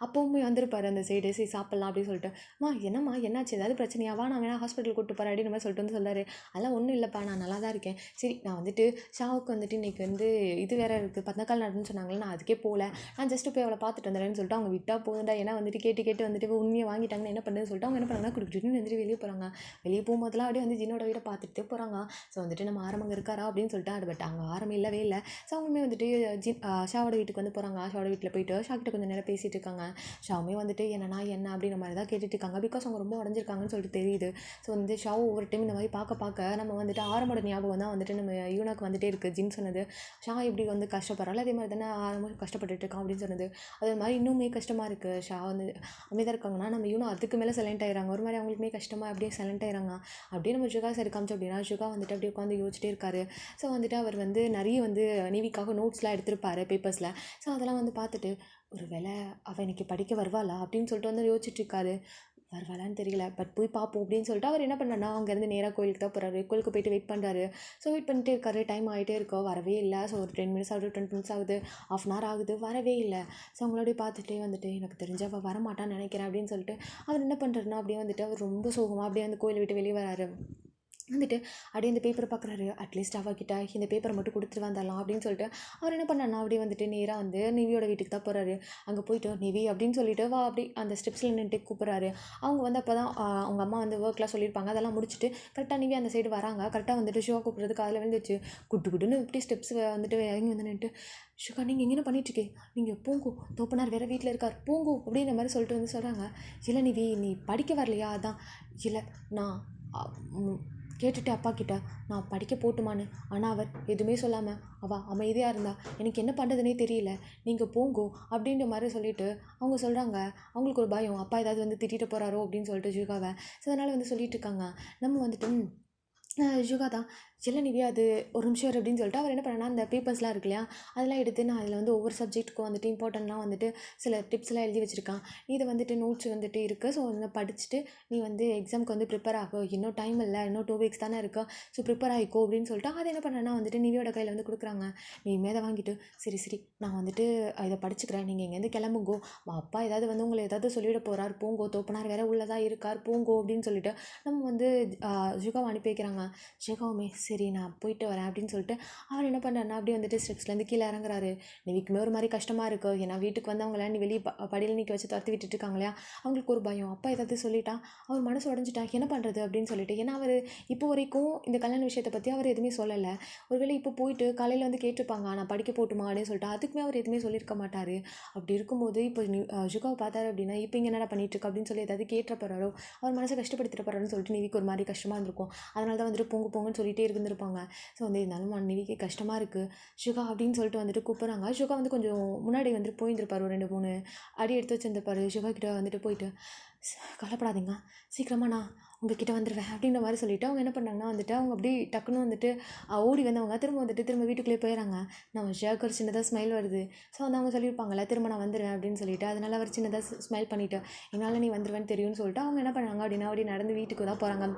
அப்போவுமே வந்திருப்பார் அந்த சைடு சரி சாப்பிட்லாம் அப்படின்னு சொல்லிட்டு என்னம்மா என்னாச்சு ஏதாவது பிரச்சனையாவா நான் வேணா ஹாஸ்பிட்டல் கூப்பிட்டு போகிறேன் அப்படின்னு மாதிரி சொல்லிட்டு வந்து சொல்கிறார். அதெல்லாம் ஒன்றும் இல்லைப்பா நான் நல்லா தான் இருக்கேன். சரி நான் வந்துட்டு ஷாவுக்கு வந்துட்டு இன்றைக்கி வந்து இது வேறு இருக்குது 14 நடந்துன்னு சொன்னாங்களே நான் அதுக்கே போகல நான் ஜஸ்ட்டு போய் அவளை பார்த்துட்டு வந்துடுறேன்னு சொல்லிட்டு அவங்க விட்டால் போகுதுண்டா ஏன்னா வந்துட்டு கேட்டு வந்துட்டு உண்மையை வாங்கிட்டாங்கன்னு என்ன பண்ணுறதுன்னு சொல்லிட்டு அவங்க என்ன பண்ணாங்கன்னா கொடுத்துட்டு வந்துட்டு வெளியே போகிறாங்க. வெளியே போகும்போதெல்லாம் அப்படியே வந்து ஜின்னோட வீடை பார்த்துட்டு போகிறாங்க. ஸோ வந்துட்டு நம்ம ஆரம்பங்க இருக்காரா அப்படின்னு சொல்லிட்டு அது பட் அங்கே ஆரம்பம் இல்லவே இல்லை. ஸோ அவங்களுமே வந்துட்டு ஷாவோட வீட்டுக்கு வந்து போகிறாங்க. ஷாவோட வீட்டில் போயிட்டு ஷாக்கிட்ட கொஞ்சம் நேரம் பேசிகிட்டு இருக்காங்க. ஷாவுமே வந்துட்டு என்ன அப்படின்ற மாதிரி தான் கேட்டுட்டு இருக்காங்க. பிகாஸ் அவங்க ரொம்ப உடஞ்சிருக்காங்கன்னு சொல்லிட்டு தெரியுது. ஸோ வந்து ஷாவு ஒவ்வொரு டைம் இந்த மாதிரி பார்க்க நம்ம வந்துட்டு ஆரம்போட ஞாபகம் தான் வந்துட்டு நம்ம யூனாக்கு வந்துட்டே இருக்குது. ஜின் சொன்னது ஷா எப்படி வந்து கஷ்டப்படுறாள் அதே மாதிரி தானே ஆரம்பம் கஷ்டப்பட்டுட்டு இருக்கான் அப்படின்னு சொன்னது. அதே மாதிரி இன்னுமே கஷ்டமாக இருக்குது. ஷா வந்து அமைதியாக இருக்காங்கன்னா நம்ம யூனா அதுக்கு மேலே சைலண்ட் ஆகிறாங்க. ஒரு மாதிரி அவங்களுக்குமே கஷ்டமாக அப்படியே சைலண்ட் ஆகிறாங்க. அப்படியே நம்ம ஷுகா சரி காமிச்சோம் அப்படின்னா ஷுகா வந்துட்டு அப்படியே உட்காந்து யோசிச்சிட்டே இருக்காரு. ஸோ வந்துட்டு அவர் வந்து நிறைய வந்து நீவிக்காக நோட்ஸ்லாம் எடுத்திருப்பார் பேப்பர்ஸில். ஸோ அதெல்லாம் வந்து பார்த்துட்டு ஒரு வேளை அவள் இன்றைக்கி படிக்க வருவாளா அப்படின்னு சொல்லிட்டு வந்து யோசிச்சுட்ருக்காரு. வருவாளான்னு தெரியல பட் போய் பார்ப்போம் அப்படின்னு சொல்லிட்டு அவர் என்ன பண்ணார்னா அங்கேருந்து நேராக கோயிலுக்கு தான் போகிறாரு. கோயிலுக்கு போயிட்டு வெயிட் பண்ணுறாரு. ஸோ வெயிட் பண்ணிட்டே இருக்காரு. டைம் ஆகிட்டே இருக்கோ வரவே இல்லை. ஸோ ஒரு 10 மினிட்ஸ் ஆகுது 20 மினிட்ஸ் ஆகுது 1/2 hour ஆகுது வரவே இல்லை. ஸோ அவங்களோடய பார்த்துட்டே வந்துட்டு எனக்கு தெரிஞ்ச அவள் வரமாட்டான்னு நினைக்கிறேன் அப்படின்னு சொல்லிட்டு அவர் என்ன பண்ணுறாருன்னா அப்படியே வந்துட்டு அவர் ரொம்ப சோகமாக அப்படியே அந்த கோயிலை விட்டு வெளியே வராரு. வந்துட்டு அப்படியே இந்த பேப்பரை பார்க்குறாரு. அட்லீஸ்ட் அவகிட்ட இந்த பேப்பரை மட்டும் கொடுத்துட்டு வந்துடலாம் அப்படின்னு சொல்லிட்டு அவர் என்ன பண்ணாருன்னா அப்படியே வந்துட்டு நேராக வந்து நிவியோட வீட்டுக்கு தான் போகிறாரு. அங்கே போயிட்டு நிவி அப்படின்னு சொல்லிட்டு வா அப்படி அந்த ஸ்டெப்ஸில் நின்றுட்டு கூப்பிட்றாரு. அவங்க வந்து அப்போ தான் அவங்க அம்மா வந்து ஒர்க்லாம் சொல்லியிருப்பாங்க. அதெல்லாம் முடிச்சுட்டு கரெக்டாக நிவி அந்த சைடு வராங்க. கரெக்டாக வந்துட்டு ஷோ கூப்பிட்றதுக்கு அதில் விழுந்துச்சு. குட்டுன்னு இப்படி ஸ்டெப்ஸ் வந்துட்டு இறங்கி வந்து நின்றுட்டு ஷுகா நீங்கள் எங்கே பண்ணிட்டுருக்கே, நீங்கள் பூங்கோ தோப்பனார் வேறு வீட்டில் இருக்கார் பூங்கோ அப்படின்ற மாதிரி சொல்லிட்டு வந்து சொல்கிறாங்க. இல்லை நிவி நீ படிக்க வரலையா, அதான் இல்லை நான் கேட்டுட்டு அப்பா கிட்ட நான் படிக்க போட்டுமான்னு. ஆனால் அவர் எதுவுமே சொல்லாமல் அவள் அமைதியாக இருந்தா. எனக்கு என்ன பண்ணுறதுனே தெரியல, நீங்கள் போங்கோ அப்படின்ற மாதிரி சொல்லிவிட்டு அவங்க சொல்கிறாங்க. அவங்களுக்கு ஒரு பயம், அப்பா ஏதாவது வந்து திட்டிட்டு போகிறாரோ அப்படின்னு சொல்லிட்டு ஷுகாவை. ஸோ அதனால் வந்து சொல்லிட்டு இருக்காங்க. நம்ம வந்துட்டு ஷுகா தான் இல்லை நிவியா அது ஒரு நிமிஷம் இரு அப்படின்னு சொல்லிட்டு அவர் என்ன பண்ணனா அந்த பேப்பர்ஸ்லாம் இருக்கு இல்லையா, அதெல்லாம் எடுத்து நான் அதில் வந்து ஒவ்வொரு சப்ஜெக்ட்டுக்கும் வந்துட்டு இம்பார்ட்டன்ட்லாம் வந்துட்டு சில டிப்ஸ்லாம் எழுதி வச்சுருக்கான். இது வந்துட்டு நோட்ஸ் வந்துட்டு இருக்குது. ஸோ வந்து படிச்சுட்டு நீ வந்து எக்ஸாமுக்கு வந்து ப்ரிப்பேர் ஆகும், இன்னும் டைம் இல்லை, இன்னும் 2 வீக்ஸ் தானே இருக்கா, ஸோ ப்ரிப்பேர் ஆகிக்கோ அப்படின்னு சொல்லிட்டு அதை என்ன பண்ணனா வந்துட்டு நிவியோட கையில் வந்து கொடுக்குறாங்க. நீ மேலே வாங்கிட்டு சரி நான் வந்துட்டு இதை படிச்சுக்கிறேன், நீங்கள் இங்கேருந்து கிளம்புங்கோ, அப்பா ஏதாவது வந்து உங்களை ஏதாவது சொல்லிவிட போகிறார், போங்கோ தோப்பனார் வேற உள்ளதாக இருக்கார் போங்கோ அப்படின்னு சொல்லிட்டு நம்ம வந்து ஷுகாவை அனுப்பி வைக்கிறாங்க. ஷுகாவுமே சரி நான் போயிட்டு வரேன் அப்படின்னு சொல்லிட்டு அவர் என்ன பண்ணுறாருன்னா அப்படியே வந்துட்டு ஸ்டெப்ஸ்லேருந்து கீழே இறங்குறாரு. நிவிக்குமே ஒரு மாதிரி கஷ்டமாக இருக்குது. ஏன்னா வீட்டுக்கு வந்தவங்கள நீ வெளியே படியில் நிற்க வச்சு துரத்தி விட்டுட்டு இருக்காங்க இல்லையா, அவங்களுக்கு ஒரு பயம். அப்பா ஏதாவது சொல்லிட்டா அவர் மனசு உடஞ்சிட்டா என்ன பண்ணுறது அப்படின்னு சொல்லிட்டு. ஏன்னா அவர் இப்போ வரைக்கும் இந்த கல்யாண விஷயத்தை பற்றி அவர் எதுவுமே சொல்லலை. ஒருவேளை இப்போ போயிட்டு காலையில் வந்து கேட்டிருப்பாங்க நான் படிக்க போட்டுமா அப்படின்னு சொல்லிட்டு, அதுக்குமே அவர் எதுவுமே சொல்லியிருக்க மாட்டார். அப்படி இருக்கும்போது இப்போ ஷுகாவை பார்த்தாரு அப்படின்னா இப்போ இங்கே என்னடா பண்ணிட்டு இருக்கு அப்படின்னு சொல்லி ஏதாவது கேட்ட போகிறாரோ, அவர் மனசை கஷ்டப்படுத்திட்டு போகிறாருன்னு சொல்லிட்டு நிவிக்கு ஒரு மாதிரி கஷ்டமாக இருந்திருக்கும். அதனால தான் வந்துட்டு போங்கன்னு சொல்லிகிட்டே இருந்திருப்பாங்க. ஸோ வந்து இருந்தாலும் நிவிக்கு கஷ்டமாக இருக்குது. ஷுகா அப்படின்னு சொல்லிட்டு வந்துட்டு கூப்பிட்றாங்க. ஷுகா வந்து கொஞ்சம் முன்னாடி வந்துட்டு போயிருந்திருப்பார், ஒரு 2-3 அடி எடுத்து வச்சுருந்துருப்பார். ஷுகா கிட்ட வந்துட்டு போயிட்டு கவலைப்படாதீங்க சீக்கிரமாக நான் உங்ககிட்ட வந்துடுவேன் அப்படின்ற மாதிரி சொல்லிவிட்டு அவங்க என்ன பண்ணாங்கன்னா வந்துட்டு அவங்க அப்படி டக்குன்னு வந்துட்டு ஓடி வந்தவங்க திரும்ப வீட்டுக்குள்ளே போயிடறாங்க. நம்ம ஷேக்கு ஒரு சின்னதாக ஸ்மைல் வருது. ஸோ வந்து அவங்க சொல்லியிருப்பாங்கள்ல திரும்ப நான் வந்துடுவேன் அப்படின்னு சொல்லிட்டு, அதனால் அவர் சின்னதாக ஸ்மைல் பண்ணிவிட்டு என்னால் நீ வந்துடுவேன்னு தெரியும்னு சொல்லிட்டு அவங்க என்ன பண்ணாங்க அப்படின்னா அப்படி நடந்து வீட்டுக்கு தான் போகிறாங்க.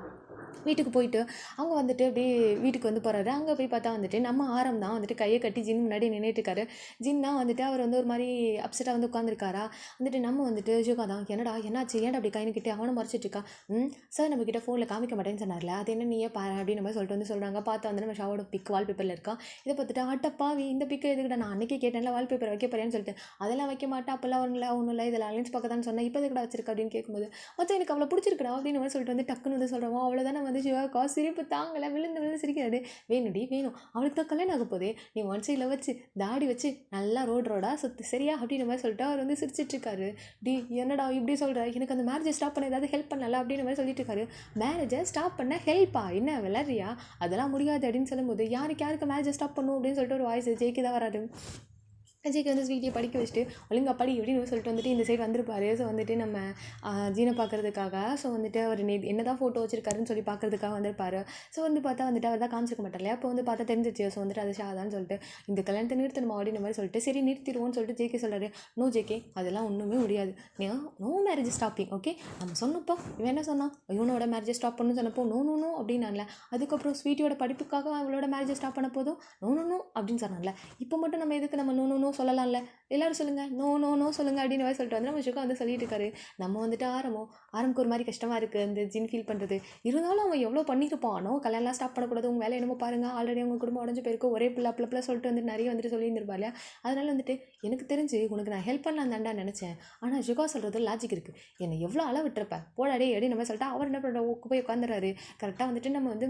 வீட்டுக்கு போயிட்டு அவங்க வந்துட்டு அப்படியே வீட்டுக்கு வந்து போகிறாரு. அங்கே போய் பார்த்தா வந்துட்டு நம்ம ஆரம் தான் வந்துட்டு கையை கட்டி ஜின் முன்னாடி நின்றுட்டுருக்காரு. ஜின்னா வந்துட்டு அவர் வந்து ஒரு மாதிரி அப்செட்டாக வந்து உட்காந்துருக்காரா. வந்துட்டு நம்ம வந்துட்டு ஷுகா தான் என்னடா என்னாச்சு ஏன்டா அப்படி கைனுக்கிட்டே அவனும் மறைச்சிட்ருக்கா. சார் நம்மக்கிட்ட ஃபோனில் காமிக்க மாட்டேன்னு சொன்னார்ல, அது என்ன நீயே பாரு அப்படின்னு நம்ம சொல்லிட்டு வந்து சொல்கிறாங்க. பார்த்தா வந்து நம்ம ஷாவோட பிக் வால்பேப்பரில் இருக்கா. இதை பார்த்துட்டு அட்டப்பாவி இந்த பிக்கை எதுக்கிட்ட நான் அன்றைக்கி கேட்டேன்ல வால்பேப்பர் வைக்க போறேன்னு சொல்லிட்டு, அதெல்லாம் வைக்க மாட்டேன் அப்போல்லாம் ஒன்றும் இல்லை இதில் அலைன்ஸ் பார்க்க சொன்னேன், இப்போ எதுக்கடா வச்சிருக்க அப்படின்னு கேட்கும்போது மொத்தம் எனக்கு அவ்வளோ பிடிச்சிருக்கா அப்படின்னு மாதிரி சொல்லிட்டு வந்து டக்குன்னு வந்து சொல்கிறோம். அவ்வளோதான் வந்து சிவாக்கா சிரிப்பு தாங்கலை, விழுந்து சிரிக்கிறாரு. வேணும் அவளுக்கு தான் கல்யாணம் ஆக போதே, நீ ஒன் சைடில் வச்சு தாடி வச்சு நல்லா ரோடா சுற்று சரியா அப்படின்ற மாதிரி சொல்லிட்டு அவர் வந்து சிரிச்சிட்ருக்காரு. என்னடா இப்படி சொல்கிற, எனக்கு அந்த மேரேஜை ஸ்டாப் பண்ண ஏதாவது ஹெல்ப் பண்ணல அப்படின்ற மாதிரி சொல்லிட்டு இருக்காரு. மேரேஜை ஸ்டாப் பண்ண ஹெல்ப்பா என்ன விளையாடுறியா, அதெல்லாம் முடியாது அப்படின்னு சொல்லும்போது யாருக்கு மேரேஜை ஸ்டாப் பண்ணும் அப்படின்னு சொல்லிட்டு ஒரு வாய்ஸ் ஜெயிக்கு தான் வராது. அஜய்க்கு வந்து ஸ்வீட்டியை படிக்க வச்சுட்டு ஒழுங்கா படி அப்படின்னு சொல்லிட்டு வந்துட்டு இந்த சைடு வந்திருப்பாரு. ஸோ வந்துட்டு நம்ம ஜீனை பார்க்குறதுக்காக. ஸோ வந்துட்டு அவர் என்ன தான் ஃபோட்டோ வச்சிருக்காருன்னு சொல்லி பார்க்குறதுக்காக வந்திருப்பாரு. ஸோ வந்து பார்த்தா வந்துட்டு அவர் தான் காமிச்சிக்க மாட்டார். அப்போ வந்து பார்த்தா தெரிஞ்சிச்சு. ஸோ வந்துட்டு அது ஷாதான்னு சொல்லிட்டு இந்த கல்யாணத்தை நிறுத்தணுமா அப்படின்ற மாதிரி சொல்லிட்டு சரி நிறுத்திடுவோன்னு சொல்லிட்டு ஜேகே சொல்கிறாரு. நோ ஜேகே அதெல்லாம் ஒன்றுமே முடியாது, நோ மேரேஜ் ஸ்டாப்பிங் ஓகே. நம்ம சொன்னப்போ இவன் என்ன சொன்னான், இவனோட மேரேஜை ஸ்டாப் பண்ணணும்னு சொன்னப்போ நோ அப்படின்னால. அதுக்கப்புறம் ஸ்வீட்டியோட படிப்புக்காக அவளோட மேரேஜை ஸ்டாப் பண்ண போதும் நோ அப்படின்னு சொன்னான்ல. இப்போ மட்டும் நம்ம எதுக்கு நம்ம நோ சொல்லலாம்ல, எல்லாரும் சொல்லுங்கள் நோ சொல்லுங்கள் அப்படின்னு மாதிரி சொல்லிட்டு வந்து நம்ம ஷுகா வந்து சொல்லிட்டு இருக்காரு. நம்ம வந்துட்டு ஆரம்புக்கு ஒரு மாதிரி கஷ்டமாக இருக்குது அந்த ஜின் ஃபீல் பண்ணுறது. இருந்தாலும் அவன் எவ்வளோ பண்ணியிருப்பானோ, கல்யாணம்லாம் ஸ்டாப் பண்ணக்கூடாது, உங்கள் வேலை என்னமோ பாருங்கள், ஆல்ரெடி அவங்க குடும்பம் உடஞ்சு போயிருக்கு, ஒரே பிள்ளை சொல்லிட்டு வந்து நிறைய வந்துட்டு சொல்லியிருந்திருப்பா இல்லையா. அதனால் வந்துட்டு எனக்கு தெரிஞ்சு உனக்கு நான் ஹெல்ப் பண்ணலாம் தாண்டா நினச்சேன், ஆனால் ஷுகா சொல்கிறது லாஜிக் இருக்குது, என்னை எவ்வளோ அளவு விட்டுருப்பேன் போடாடே அப்படி நம்ம சொல்லிட்டு அவர் என்ன பண்ணுற போய் உட்காந்துறாரு. கரெக்டாக வந்துட்டு நம்ம வந்து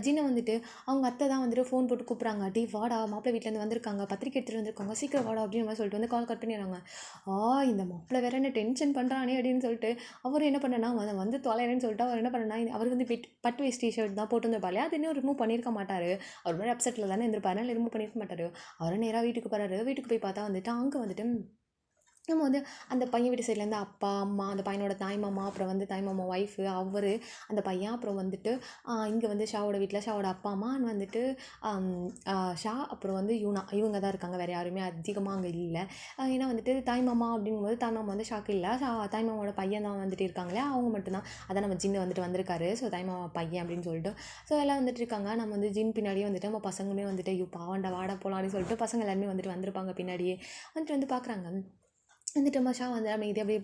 ஜீனை வந்துட்டு அவங்க அத்தை தான் வந்துட்டு ஃபோன் போட்டு கூப்பிட்றாங்க. வாடா மாப்பிள்ளை வீட்டிலேருந்து வந்திருக்காங்க, பத்திரிக்கை எடுத்துகிட்டு வந்திருக்காங்க, சீக்கிரம் வாடா அப்படின்னு மாதிரி சொல்லிட்டு வந்து கால் கட் பண்ணிடுறாங்க. இந்த மாப்பிள்ளை வேற என்ன டென்ஷன் பண்ணுறானே அப்படின்னு சொல்லிட்டு அவர் என்ன பண்ணனா வந்து தொலைறேன்னு சொல்லிட்டு அவர் என்ன பண்ணனா அவர் வந்து பட்டு வேஸ்ட் டிஷர்ட் தான் போட்டுருந்துருப்பாரு. அது இன்னும் ரிமூவ் பண்ணியிருக்க மாட்டார். அவர் மாதிரி அப்செட்டில் தானே இருந்திருப்பாரு, அதனால் ரிமூவ் பண்ணியிருக்க மாட்டார். அவர் நேராக வீட்டுக்கு போகிறாரு. வீட்டுக்கு போய் பார்த்தா வந்துட்டு அங்கே வந்துட்டு நம்ம வந்து அந்த பையன் வீட்டு சைட்லேருந்து அப்பா அம்மா அந்த பையனோட தாய்மாமா அப்புறம் வந்து தாய்மாமா ஒய்ஃபு அவர் அந்த பையன் அப்புறம் வந்துட்டு இங்கே வந்து ஷாவோட வீட்டில் ஷாவோட அப்பா அம்மா வந்துட்டு ஷா அப்புறம் வந்து யூனா இவங்க தான் இருக்காங்க, வேறு யாருமே அதிகமாக அங்கே இல்லை. ஏன்னா வந்துட்டு தாய்மாமா அப்படிங்கும்போது தாய்மாமா வந்து ஷாக்கு இல்லை, தாய்மாமாவோட பையன் தான் வந்துட்டு இருக்காங்களே அவங்க மட்டும்தான். அதான் நம்ம ஜின்னு வந்துட்டு வந்திருக்காரு. ஸோ தாய்மாமா பையன் அப்படின்னு சொல்லிட்டு ஸோ எல்லாம் வந்துட்டு இருக்காங்க. நம்ம வந்து ஜின் பின்னாடியே வந்துட்டு நம்ம பசங்களுமே வந்துட்டு பாவண்டா வாடா போகலாம் அப்படின்னு சொல்லிட்டு பசங்க எல்லாருமே வந்துட்டு வந்திருப்பாங்க. பின்னாடியே வந்துட்டு வந்து பார்க்குறாங்க. வந்துட்டு மச்சா வந்து அமைதியாக அப்படியே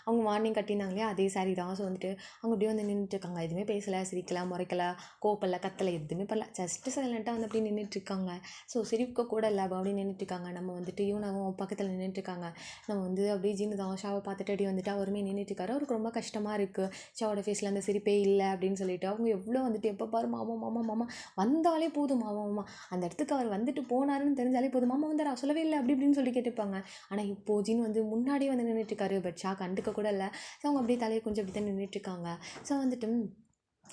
அவங்க மார்னிங் கட்டியிருந்தாங்க இல்லையா அதே சாரீ தான். ஸோ வந்துட்டு அவங்க அப்படியே வந்து நின்றுட்டுருக்காங்க. எதுவுமே பேசலை, சிரிக்கலை, முறைக்கலை, கோப்பலை, கத்தலை, எதுவுமே பண்ணல. ஜஸ்ட்டு சைலண்ட்டாக வந்து அப்படியே நின்றுட்டுருக்காங்க. ஸோ சிரிக்க கூட இல்லை, அப்படியே நின்றுட்டுருக்காங்க. நம்ம வந்துட்டு இவனாவும் பக்கத்தில் நின்றுட்டுருக்காங்க. நம்ம வந்து அப்படியே ஜீனு தான் ஷாவை பார்த்துட்டு அப்படியே வந்துட்டு அவருமே நின்றுட்டுருக்காரு. அவருக்கு ரொம்ப கஷ்டமாக இருக்குது. ஷாவோட ஃபேஸில் அந்த சிரிப்பே இல்லை அப்படின்னு சொல்லிட்டு அவங்க எவ்வளோ வந்துட்டு எப்போ பாரு மாமா மாமா மாமா வந்தாலே போதும் மாமா மாமா அந்த இடத்துக்கு அவர் வந்துட்டு போனாருன்னு தெரிஞ்சாலே போதும் மாமா வந்தாரா சொல்லவே இல்லை அப்படி இப்படின்னு சொல்லி கேட்டுப்பாங்க. ஆனால் இப்போ ஜீனு வந்து முன்னாடியே வந்து நின்றுட்டுருக்காரு. பட் ஷா கண்டுக்க கூட இல்லை. ஸோ அவங்க அப்படியே தலையை கொஞ்சம் அப்படி தான் நின்றுட்டுருக்காங்க. ஸோ வந்துட்டு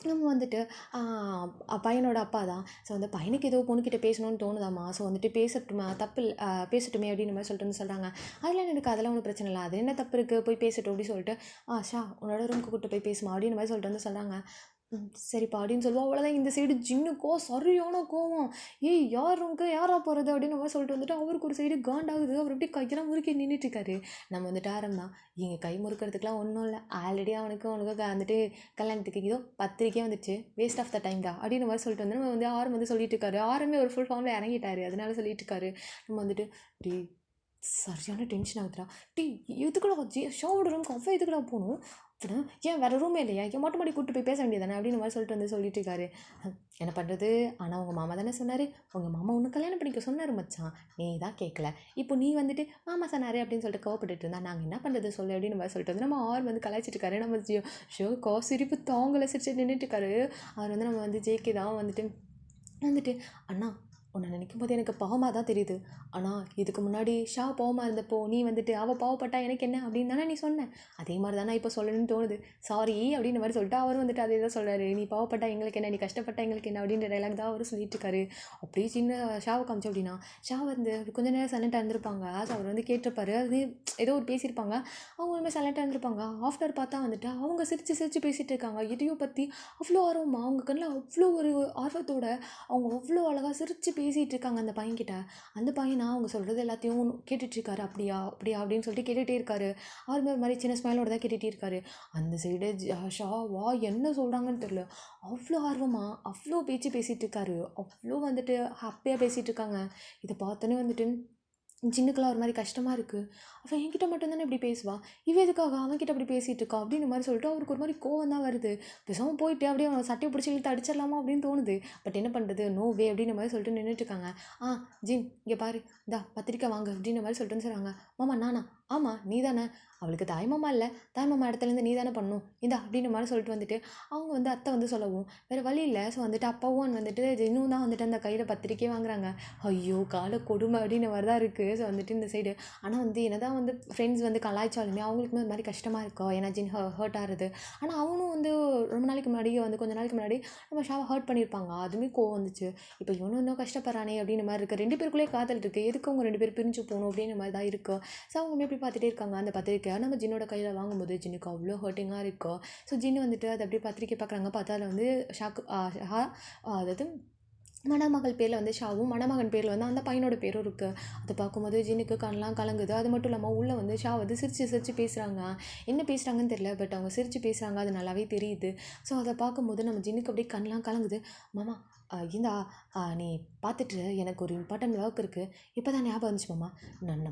நம்ம வந்துட்டு பையனோட அப்பா தான். ஸோ வந்து பையனுக்கு ஏதோ பொண்ணுக்கிட்ட பேசணும்னு தோணுதாம்மா. ஸோ வந்துட்டு பேசட்டுமா தப்பு பேசட்டுமே அப்படின்னு மாதிரி சொல்லிட்டு வந்து சொல்கிறாங்க. அதெல்லாம் எனக்கு அதெல்லாம் ஒன்றும் பிரச்சனை இல்லை, அது என்ன தப்பு இருக்குது, போய் பேசட்டும் அப்படின்னு சொல்லிட்டு ஷா உன்னோட ரூமுக்கு கூப்பிட்டு போய் பேசுமா அப்படின்னு மாதிரி சொல்லிட்டு வந்து சொல்கிறாங்க. சரிப்பா அப்படின்னு சொல்லுவோம். அவ்வளோதான். இந்த சைடு ஜின்னுக்கோ சரியான கோவம். ஏய் யார் ரூமுக்கு யாரா போகிறது அப்படின்னு மாதிரி சொல்லிட்டு வந்துட்டு அவருக்கு ஒரு சைடு காண்டாகுது. அவர் எப்படி கையெல்லாம் முறுக்கி நின்றுட்டுருக்காரு. நம்ம வந்துட்டு ஆரம்பம் இங்கே கை முறுக்கிறதுக்குலாம் ஒன்றும் இல்லை, ஆல்ரெடி அவனுக்கு வந்துட்டு கல்யாணத்துக்கு இதோ பத்திரிக்கே வந்துச்சு, வேஸ்ட் ஆஃப் த டைம் தான் அப்படின்னு மாதிரி சொல்லிட்டு வந்து நம்ம வந்து ஆரம் வந்து சொல்லிட்டு இருக்காரு. ஆரமே ஒரு ஃபுல் ஃபார்மில் இறங்கிட்டாரு, அதனால சொல்லிட்டு இருக்காரு. நம்ம வந்துட்டு டீ சரியான டென்ஷன் ஆகுதுடா. டீ எதுக்குடா ஷோவோட ரூமுக்கு அவன் எதுக்குடா போகணும், ஏன் வேறு ரூமே இல்லையா, ஏன் மொட்டை மாடி கூப்பிட்டு போய் பேச வேண்டியதானே அப்படின்னு மாதிரி சொல்லிட்டு வந்து சொல்லிட்டு இருக்காரு. என்ன பண்ணுறது, ஆனால் உங்கள் மாமா தானே சொன்னார், உங்கள் மாமா ஒன்று கல்யாணம் பண்ணிக்க சொன்னார் மச்சான், நீ தான் கேட்கல, இப்போ நீ வந்துட்டு மாமா சொன்னார் அப்படின்னு சொல்லிட்டு கோவப்பட்டுட்டு இருந்தா நாங்கள் என்ன பண்ணுறது சொல்லு அப்படின்னு மாதிரி சொல்லிட்டு வந்து நம்ம வந்து கலாய்ச்சிட்டு இருக்காரு. நம்ம ஷோ சிரிப்பு தாங்கலை, சிரிச்சு நின்றுட்டு இருக்காரு. அவர் வந்து நம்ம வந்து ஜேகே தான் வந்துட்டு அண்ணா உன்னை நினைக்கும் போது எனக்கு பாவமாக தான் தெரியுது, ஆனால் இதுக்கு முன்னாடி ஷா பாவமாக இருந்தப்போ நீ வந்துட்டு அவள் பாவப்பட்டா எனக்கு என்ன அப்படின்னு தானே நீ சொன்னேன், அதே மாதிரி தானே இப்போ சொல்லணும்னு தோணுது, சாரி அப்படின்னு மாதிரி சொல்லிட்டு அவர் வந்துட்டு அதே தான் சொல்கிறாரு. நீ பாவப்பட்டா எங்களுக்கு என்ன, நீ கஷ்டப்பட்டா எங்களுக்கு என்ன அப்படின்ற டைலாக் தான் அவர் சொல்லிட்டு இருக்காரு. அப்படியே சின்ன ஷாவை காமிச்சோம் அப்படின்னா ஷா வந்து கொஞ்சம் நேரம் சைலண்ட்டாக இருந்திருப்பாங்க. அது அவர் வந்து கேட்டிருப்பாரு, அது ஏதோ ஒரு பேசியிருப்பாங்க, அவங்க வந்து சைலண்ட்டாக இருந்திருப்பாங்க. ஆஃப்டர் பார்த்தா வந்துட்டு அவங்க சிரித்து சிரித்து பேசிகிட்டு இருக்காங்க. எதையோ பற்றி அவ்வளோ ஆர்வமாக அவங்க கண்ணில் அவ்வளோ ஒரு ஆர்வத்தோட அவங்க அவ்வளோ அழகாக சிரித்து பேசிகிட்டு இருக்காங்க அந்த பையன்கிட்ட. அந்த பையனா அவங்க சொல்கிறது எல்லாத்தையும் கேட்டுட்ருக்காரு. அப்படியா அப்படியா அப்படின்னு சொல்லிட்டு கேட்டுகிட்டே இருக்காரு. அவர் ஒரு மாதிரி சின்ன ஸ்மைலோட தான் கேட்டுகிட்டே இருக்காரு. அந்த சைடு ஷாவா என்ன சொல்கிறாங்கன்னு தெரியல, அவ்வளோ ஆர்வமாக அவ்வளோ பேச்சு பேசிகிட்டு இருக்காரு. அவ்வளோ வந்துட்டு ஹாப்பியாக பேசிகிட்டு இருக்காங்க. இதை பார்த்தோன்னே வந்துட்டு ஜின்னுக்கெல்லாம் ஒரு மாதிரி கஷ்டமாக இருக்குது. அவன் என்கிட்ட மட்டும்தானே இப்படி பேசுவா, இவன் எதுக்காக அவன்கிட்ட அப்படி பேசிகிட்டு இருக்கா அப்படின்னு மாதிரி சொல்லிட்டு அவருக்கு ஒரு மாதிரி கோவம் தான் வருது. பேசாமல் போயிட்டு அப்படியே அவனை சட்டையை பிடிச்சி இழுத்து அடிச்சிடலாமா அப்படின்னு தோணுது. பட் என்ன பண்ணுறது, நோ வே அப்படின்ற மாதிரி சொல்லிட்டு நின்றுட்டு இருக்காங்க. ஜின் இங்கே பாரு, இந்தா பத்திரிக்கை வாங்க அப்படின்ற மாதிரி சொல்லிட்டு சொல்கிறாங்க. மாமா நானா, ஆமாம் நீ தானே, அவளுக்கு தாய்மாமா இல்லை, தாய்மாமா இடத்துலேருந்து நீ தானே பண்ணணும், இந்தா அப்படின்ற மாதிரி சொல்லிட்டு வந்துட்டு அவங்க வந்து அத்தை வந்து சொல்லவும் வேறு வழி இல்லை. ஸோ வந்துட்டு அப்பாவும் வந்துட்டு இன்னும் தான் வந்துட்டு அந்த கையில் பத்திரிக்கையே வாங்குறாங்க. ஐயோ கால கொடுமை அப்படின்னு மாதிரி தான் இருக்குது. ஸோ வந்துட்டு இந்த சைடு ஆனால் வந்து என்ன தான் வந்து ஃப்ரெண்ட்ஸ் வந்து கலாய்ச்சாலுமே அவங்களுக்குமே ஒரு மாதிரி கஷ்டமாக இருக்கும். ஏன்னா ஜின் ஹர்ட் ஆகுது. ஆனால் அவனும் வந்து ரொம்ப நாளைக்கு முன்னாடி வந்து கொஞ்சம் நாளைக்கு முன்னாடி நம்ம ஷாவை ஹர்ட் பண்ணியிருப்பாங்க, அதுவுமே கோவம் வந்துச்சு. இப்போ இவனும் இன்னும் கஷ்டப்படுறானே அப்படின்ற மாதிரி இருக்குது. 2 பேருக்குள்ளே காதல் இருக்குது, எதுக்கு அவங்க 2 பேர் பிரிஞ்சு போகணும் அப்படின்ற மாதிரி தான் இருக்குது. ஸோ அவங்க எப்படி பார்த்துட்டே இருக்காங்க. அந்த பத்திரிக்கை நம்ம ஜின்னோட கையில் வாங்கும்போது ஜின்னுக்கு அவ்வளோ ஹர்ட்டிங்காக இருக்கும். ஸோ ஜின்னு வந்துட்டு அதை அப்படியே பத்திரிக்கை பார்க்குறாங்க. பார்த்தா அதில் வந்து அதாவது மணமகள் பேரில் வந்து ஷாவும் மணமகன் பேரில் வந்து அந்த பையனோட பேரும் இருக்குது. அதை பார்க்கும்போது ஜின்னுக்கு கண்ணெலாம் கலங்குது. அது மட்டும் இல்லாமல் உள்ளே வந்து ஷா வந்து சிரித்து பேசுகிறாங்க. என்ன பேசுகிறாங்கன்னு தெரியல, பட் அவங்க சிரித்து பேசுகிறாங்க, அது நல்லாவே தெரியுது. ஸோ அதை பார்க்கும்போது நம்ம ஜின்னுக்கு அப்படியே கண்ணெலாம் கலங்குது. மாமா இந்தா நீ பார்த்துட்டு எனக்கு ஒரு இம்பார்ட்டன்ட் ஒர்க் இருக்குது, இப்போ தான் ஞாபகம் வந்துச்சு மாமா, நான்